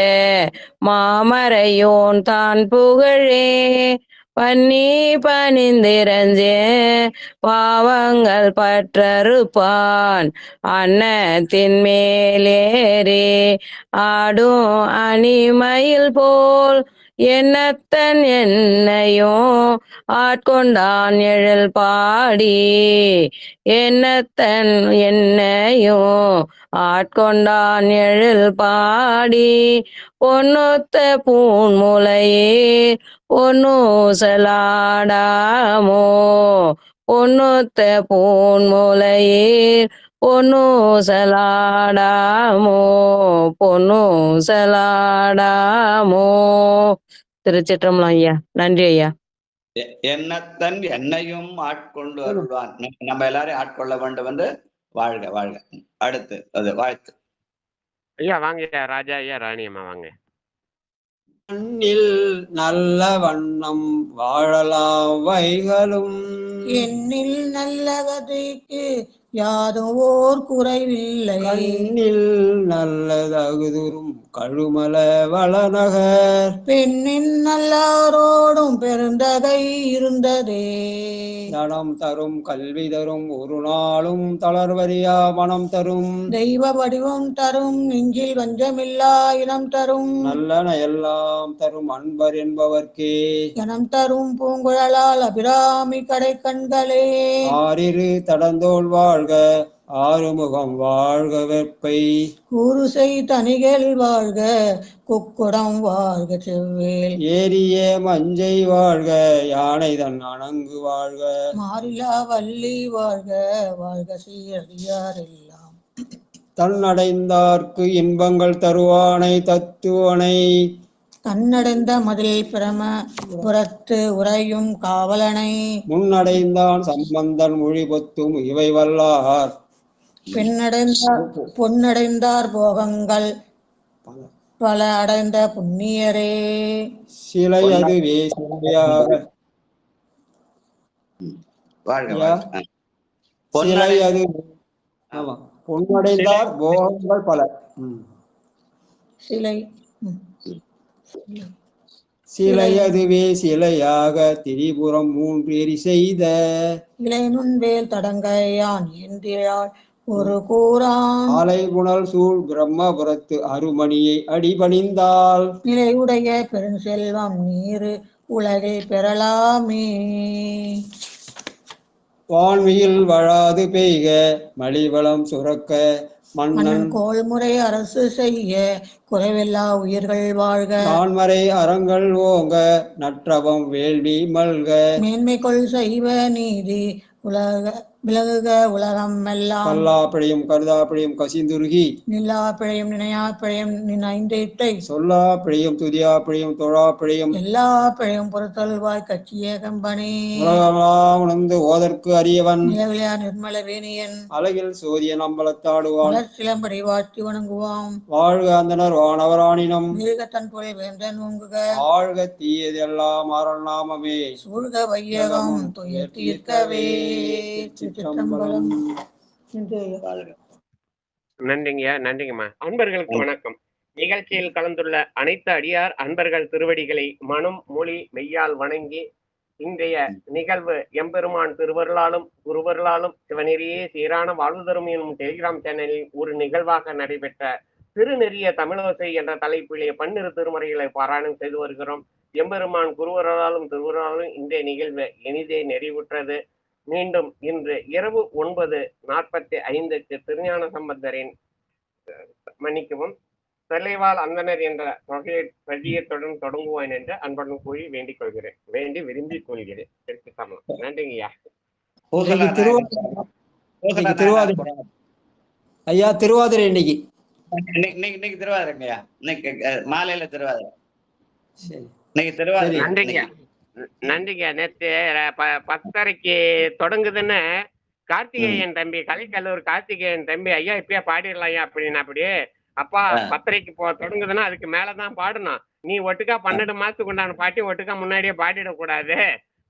மாமரையோன் தான் புகழே பன்னி பணிந்திரஞ்சே பாவங்கள் பற்றறுப்பான் அன்னத்தின் மேலேறி ஆடும் அணிமயில் போல் என்னத்தன் என்னையும் ஆட்கொண்டான் எழில் பாடி என்னத்தன் என்னையும் ஆட்கொண்டான் எழில் பாடி பொன்னொத்த பூன்முலையே பொன்னூசலாடாமோ பொன்னொத்த பூன்முலையே பொன்னூசலாடாமோ பொன்னூசலாடாமோ. திருச்சிற்றம்பலம் ஐயா. நன்றி ஐயா. என்னத்தன் என்னையும் ஆட்கொண்டு அருள்வான். நம்ம எல்லாரையும் ஆட்கொள்ள வேண்டும் என்று வாழ்க வாழ்க. அடுத்து அது வாழ்த்து. ஐயா வாங்க. ராஜா ஐயா ராணி அம்மா வாங்க. மண்ணில் நல்ல வண்ணம் வாழலாம் வைகளும் எண்ணில் நல்ல கதைக்கு யாதும் ஓர் குறைவில்லை. கண்ணில் நல்லதகுதுரும் கழுமல வளநகர் பெண்ணின் நல்லாரோடும் பெருந்தகை இருந்ததே. தனம் தரும் கல்வி தரும் ஒரு நாளும் தளர்வறியா மனம் தரும் தெய்வ வடிவம் தரும் நெஞ்சில் வஞ்சமில்லா இனம் தரும் நல்லன எல்லாம் தரும் அன்பர் என்பவர்க்கே இனம் தரும் பூங்குழலால் அபிராமி கடை கண்களே. ஆறிரு தடந்தோள் வாழ்க ஆறுமுகம் வாழ்க வெப்பை கூறுசை தனிகள் வாழ்க குக்குடம் வாழ்க செவ்வேல் ஏரிய மஞ்சை வாழ்க யானை தன் அணங்கு வாழ்க மாறிலா வள்ளி வாழ்க வாழ்க சீரடியாரெல்லாம். தன்னடைந்தார்க்கு இன்பங்கள் தருவானை தத்துவனை தன்னடைந்த மதில் பிரம புறத்து உறையும் காவலனை முன்னடைந்தான் சம்பந்தன் மொழி பொத்தும் இவை வல்லார் பொன்னடைந்தார் போகங்கள் பல அடைந்த புண்ணியரே. சிலை அதுவே சிலையாக சிலை அது ஆமா பொன்னடைந்தார் போகங்கள் பல சிலை சிலை அதுவே சிலையாக திரிபுரம் 3 எரி செய்த இலை நுண்வேல் தடங்கையான் ஏந்தியாள் ஒரு கூறான் ஆலை புனல் சூழ் பிரம்மபுரத்து அருமணியை அடிபணிந்தால் நிலையுடைய பெருஞ்செல்வம் நீரு உலகில் பெறலாமே. வான்மியில் வழாது பெய்க மலிவளம் சுரக்க மன்னன் கோள்முறை அரசு செய்ய குறைவில்லா உயிர்கள் வாழ்க. நான்மறை அறங்கள் ஓங்க நற்றவம் வேள்வி மல்க மேன்மைக்குள் செய்வ நீதி உலக விலகுக உலகம் எல்லாம். கல்லா பிழையும் கருதா பிழையும் கசிந்துருகி நில்லா பிழையும் நினையா பிழையும் நின் ஐந்தேட்டை சொல்லா பிழையும் துதியா பிழையும் தொழா பிழையும் எல்லா பிழையும் பொறுத்தல்வாய் கட்சியே கம்பனே. உலகமெல்லாம் உணர்ந்து ஓதற்கு அறியவன் நிலவிலா நிர்மல வேணியன் அழகில் சோதியன் அம்பலத்தாடுவான் சிலம்படி வாழ்த்தி வணங்குவாம். வாழ்க அந்தனர் வானவராணினம் மிருகத்தன் புகழ் வேந்தன் ஓங்குக. ஆழ்க தீயதெல்லாம் அருள் நாமமே சூழ்க வையகம் துயர் தீர்க்கவே. நன்றிங்கய்யா, நன்றிங்கம்மா. அன்பர்களுக்கு வணக்கம். நிகழ்ச்சியில் கலந்துள்ள அனைத்து அடியார் அன்பர்கள் திருவடிகளை மனம் மொழி மெய்யால் வணங்கி இன்றைய நிகழ்வு எம்பெருமான் திருவருளாலும் குருவருளாலும் சிவநெறியே சீரான வாழ்வு தரும் எனும் டெலிகிராம் சேனலில் ஒரு நிகழ்வாக நடைபெற்ற திருநெறிய தமிழோசை என்ற தலைப்பிலே 12 திருமுறைகளை பாராயணம் செய்து வருகிறோம். எம்பெருமான் குருவருளாலும் திருவருளாலும் இன்றைய நிகழ்வு இனிதே நிறைவுற்றது. மீண்டும் இன்று இரவு 9:45 திருஞான சம்பந்தரின் மன்னிக்கவும் தலைவால் அந்தனர் என்ற பதியத்துடன் தொடங்குவான் என்று அன்புடன் கூறி வேண்டிக் கொள்கிறேன், வேண்டி விரும்பிக் கொள்கிறேன். நன்றிங்கய்யா. திருவாதிரை ஐயா, திருவாதிரை இன்னைக்கு திருவாதிரைங்கய்யா. இன்னைக்கு மாலையில திருவாதிரை. இன்னைக்கு திருவாதிரை. நன்றிங்க, நன்றிங்க. நேற்று 10:30க்கு தொடங்குதுன்னு கார்த்திகேயன் தம்பி, கலைக்கல்லூர் கார்த்திகேயன் தம்பி, ஐயா இப்பயே பாடிடலாம் அப்படின்னு. அப்படியே அப்பா 10:30க்கு தொடங்குதுன்னா அதுக்கு மேலதான் பாடணும். நீ ஒட்டுக்கா 12 மாசத்துக்கு உண்டான பாட்டி ஒட்டுக்கா முன்னாடியே பாடிடக்கூடாது.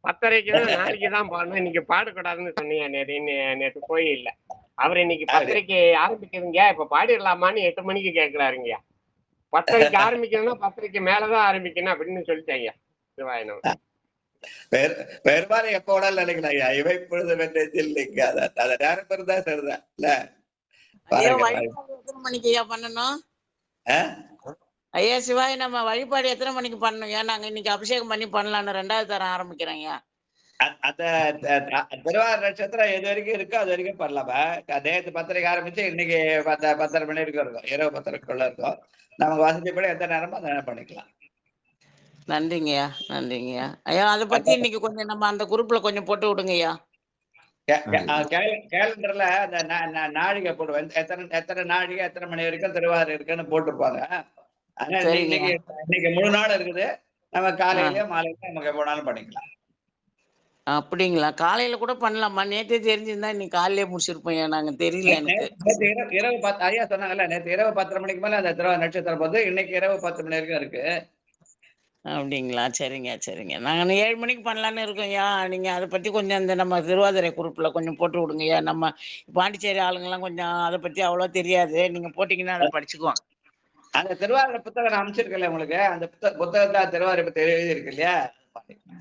10:30க்கு தான் நாளைக்கு தான் பாடணும், இன்னைக்கு பாடக்கூடாதுன்னு சொன்னீங்க நேற்று கோயில்ல. அவர் இன்னைக்கு 10:30க்கு ஆரம்பிக்குதுங்க, இப்ப பாடிடலாமான்னு 8 மணிக்கு கேட்கிறாருங்க. 10:30க்கு ஆரம்பிக்கணும்னா 10:30க்கு மேலதான் ஆரம்பிக்கணும் அப்படின்னு சொல்லிட்டாங்க. சிவாயனம் பெரும்பாலும் எப்ப உடல் நினைக்கலாம் ஐயா, இவை பொழுது வென்றதில்லைங்க. அத நேரம் இருந்தா சரிதான் இல்ல. எத்தனை மணிக்கு ஐயா பண்ணணும் ஐயா? சிவாய் நம்ம வழிபாடு எத்தனை மணிக்கு பண்ணணும்? ஏன் நாங்க இன்னைக்கு அபிஷேகம் பண்ணி பண்ணலான்னு 2வது தரம் ஆரம்பிக்கிறோம் ஐயா. அந்த திருவாரூர் நட்சத்திரம் எது வரைக்கும் இருக்கோ அது வரைக்கும் பண்ணலாமா? நேற்று 10:30க்கு ஆரம்பிச்சு இன்னைக்கு 10:30 மணி வரைக்கும் இருக்கும், இரவு 10:30க்குள்ள இருக்கும். நமக்கு வசதிப்படி எந்த நேரமும் அந்த நேரம் பண்ணிக்கலாம். நன்றிங்கய்யா, நன்றிங்கய்யா. ஐயா அதை பத்தி இன்னைக்கு கொஞ்சம் நம்ம அந்த குரூப்ல கொஞ்சம் போட்டு விடுங்கய்யா. கேலண்டர்ல அந்த நாழிகை போடுவேன், எத்தனை நாழிகை எத்தனை மணி வரைக்கும் திருவாரூர் இருக்குன்னு போட்டிருப்பாங்க. அதனால இன்னைக்கு முழு நாள் இருக்குது. நம்ம காலையிலயோ மாலையிலயோ நமக்கு எப்போனாலும் பண்ணிக்கலாம். அப்படிங்களா? காலையில கூட பண்ணலாமா? நேற்றே தெரிஞ்சிருந்தா இன்னைக்கு காலையிலே முடிச்சிருப்போம். நாங்க தெரியல எனக்கு. இரவு 10 ஐயா சொன்னாங்கல்ல, நேற்று இரவு 10:30 மணிக்கு மேல அந்த திருவாரூர் நட்சத்திரம் போது இன்னைக்கு இரவு 10 மணி வரைக்கும் இருக்கு. அப்படிங்களா? சரிங்க சரிங்க. நாங்க 7 மணிக்கு பண்ணலான்னு இருக்கோம்யா. நீங்க அதை பத்தி கொஞ்சம் இந்த நம்ம திருவாதிரை குரூப்ல கொஞ்சம் போட்டு விடுங்கய்யா. நம்ம பாண்டிச்சேரி ஆளுங்கெல்லாம் கொஞ்சம் அதை பத்தி அவ்வளோ தெரியாது. நீங்க போட்டீங்கன்னா அதை படிச்சுக்குவோம். அந்த திருவாரூர் புத்தகம் நான் அமைச்சிருக்கல உங்களுக்கு, அந்த புத்தகத்துல திருவாரூரை பத்தி எழுதி இருக்கு இல்லையா?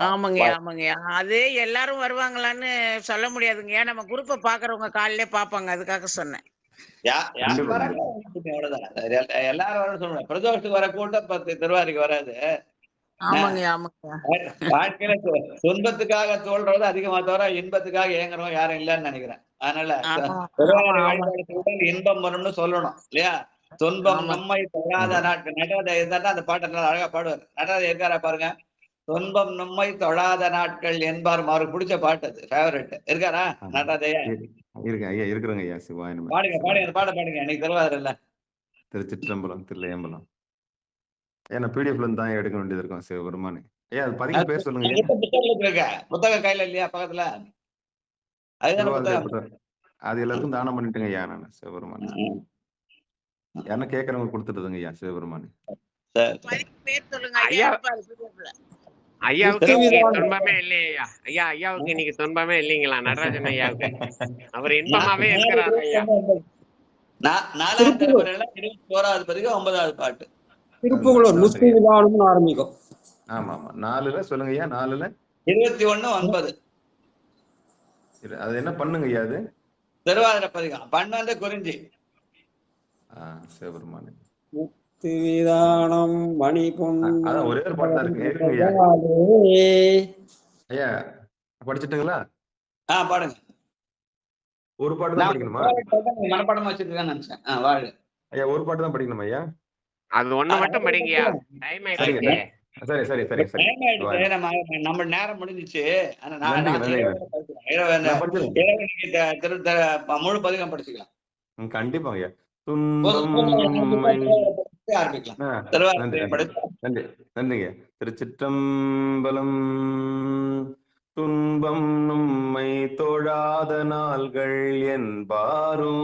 ஆமாங்கய்யா ஆமாங்கய்யா. அது எல்லாரும் வருவாங்களான்னு சொல்ல முடியாதுங்கய்யா. நம்ம குரூப்பை பாக்குறவங்க காலையிலே பார்ப்பாங்க, அதுக்காக சொன்னேன். எல்லாரும் வர சொல்றேன். பிரதோஷத்துக்கு வர கூட்டம் 10 திருவாரிக்கு வராது. ஆமாங்கய்யா ஆமாங்கய்யா. வாழ்க்கையில துன்பத்துக்காக தோல்றது அதிகமா தவிர இன்பத்துக்காக ஏங்குறோம் யாரும் இல்லைன்னு நினைக்கிறேன். அதனால திருவாரி வழிபாடு இன்பம் வரும்னு சொல்லணும் இல்லையா? துன்பம் நம்மை தொழாத நாட்கள். நடராஜா இருந்தா அந்த பாட்டை நல்லா அழகா பாடுவார். நடராஜா இருக்காரா பாருங்க. துன்பம் நம்மை தொழாத நாட்கள் என்பார். அவருக்கு பிடிச்ச பாட்டு, அது ஃபேவரட். இருக்காரா நடராஜையா? இருக்கு ஐயா, இருக்கிறேங்க ஐயா. சிவாய நம. பாடுங்க பாடுங்க, அந்த பாட பாடுங்க. எனக்கு திருவாதிரை இல்ல. திருச்சிற்றம்பலம், தில்லையம்பலம். ஏன்னா பிடிஎஃப்ல இருந்து தான் எடுக்க வேண்டியது இருக்கும் சிவபெருமானே. ஐயா அது பதிக பேர் சொல்லுங்க ஐயா. புத்தகம் கையில இல்லையா பக்கத்துல? அது எல்லாருக்கும் தானம் பண்ணிட்டுங்க ஐயா. நான் சிவபெருமான் யாருன்னா கேட்கறவங்க கொடுத்துட்டுதுங்க ஐயா சிவபெருமானே. பேர் சொல்லுங்க ஐயா. ஐயாவுக்கு துன்பமே இல்லையா? ஐயா ஐயாவுக்கு இன்னைக்கு துன்பமே இல்லைங்களா நடராஜன் ஐயாவுக்கு? அவர் இன்பமாவே இருக்கிறார் ஐயா. 4ஆம் திருமுறையில 21வது பதிகம் 9வது பாட்டு. திருப்புகழூர் முஸ்லிம் விழாவும் ஆரம்பிக்கும். ஆமா ஆமா 4ல சொல்லுங்க ஐயா. 4ல 21:9. அது என்ன பண்ணுங்க ஐயா? அது திருவாதிரை பதிகம். பண்ண குறிஞ்சி. சிவபெருமானே. விதானம் மணி அதான் ஒரே ஒரு பாட்டு தான் இருக்கு. ஐயா படிச்சுட்டுங்களா? பாடுங்க. ஒரு பாட்டு தான் படிக்கணுமா? மனப்பாடமா வச்சிருக்கேன்னு நினைச்சேன். வாழ்க ஐயா. ஒரு பாட்டு தான் படிக்கணுமா ஐயா? அது ஒண்ணு மட்டும் படிங்கயா. டைம் ஆயிடுச்சு. சரி சரி சரி சரி. நம்ம நேரம் முடிஞ்சிச்சு. முழு பதிகம் படிச்சுக்கலாம். கண்டிப்பா ஐயா. நன்றிங்க. திருச்சிற்றம்பலம். துன்பம் நம்மை தொழாத நாள்கள் என்பாரும்,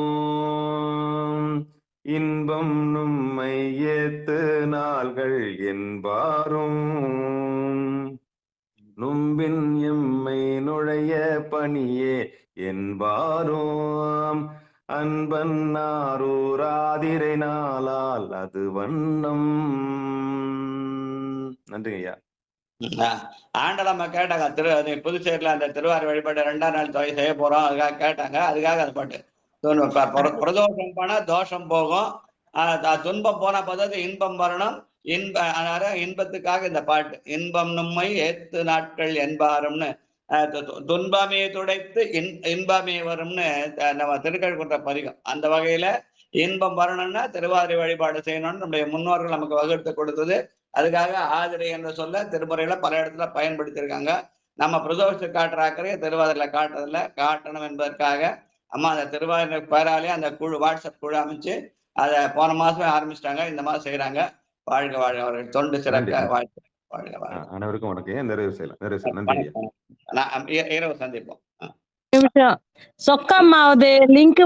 இன்பம் நம்மை ஏத்து நாள்கள் என்பாரும், நும்பின் எம்மை நுழைய பணியே என்பாரும், அன்பன் நாரூராதிரை நாளால் அது வண்ணம். நன்றிங்க ஐயா. ஆண்டலம்மா கேட்டாங்க, புதுச்சேரியில அந்த திருவாரூர் வழிபாடு 2ஆம் நாள் தொகை செய்ய போறோம், அதுக்காக கேட்டாங்க. அதுக்காக அந்த பாட்டு. பிரதோஷம் போனா தோஷம் போகும், துன்பம் போனா பார்த்தா இன்பம் வரணும். இன்பத்துக்காக இந்த பாட்டு. இன்பம் நம்மை ஏத்து நாட்கள் என்பாரும்னு, துன்பமே துடைத்து இன்பமே வரும்னு நம்ம திருக்கழுக்குன்ற பதிகம். அந்த வகையில இன்பம் வரணும்னா திருவாதிரை வழிபாடு செய்யணும்னு நம்முடைய முன்னோர்கள் நமக்கு வகுத்து கொடுத்தது. அதுக்காக ஆதிரை என்ற சொல்ல திருமுறையில பல இடத்துல பயன்படுத்தியிருக்காங்க. நம்ம பிரதோஷத்தை காட்டுற அக்கறையை திருவாதிரையில காட்டுறதுல காட்டணும் என்பதற்காக அம்மா அந்த திருவாதிரை பேராலே அந்த குழு, வாட்ஸ்அப் குழு அமைச்சு அதை போன மாசமே ஆரம்பிச்சிட்டாங்க. இந்த மாதம் செய்யறாங்க. வாழ்க வாழ்க. அவர்கள் தொண்டு சிறக்க வாழ்க்கை. வாழ்க வாழ்க. அனைவருக்கும் வணக்கம். நிறைவு செய்யலாம். நன்றி. இரவு சந்திப்போம். சொக்கம்மாவது லிங்க்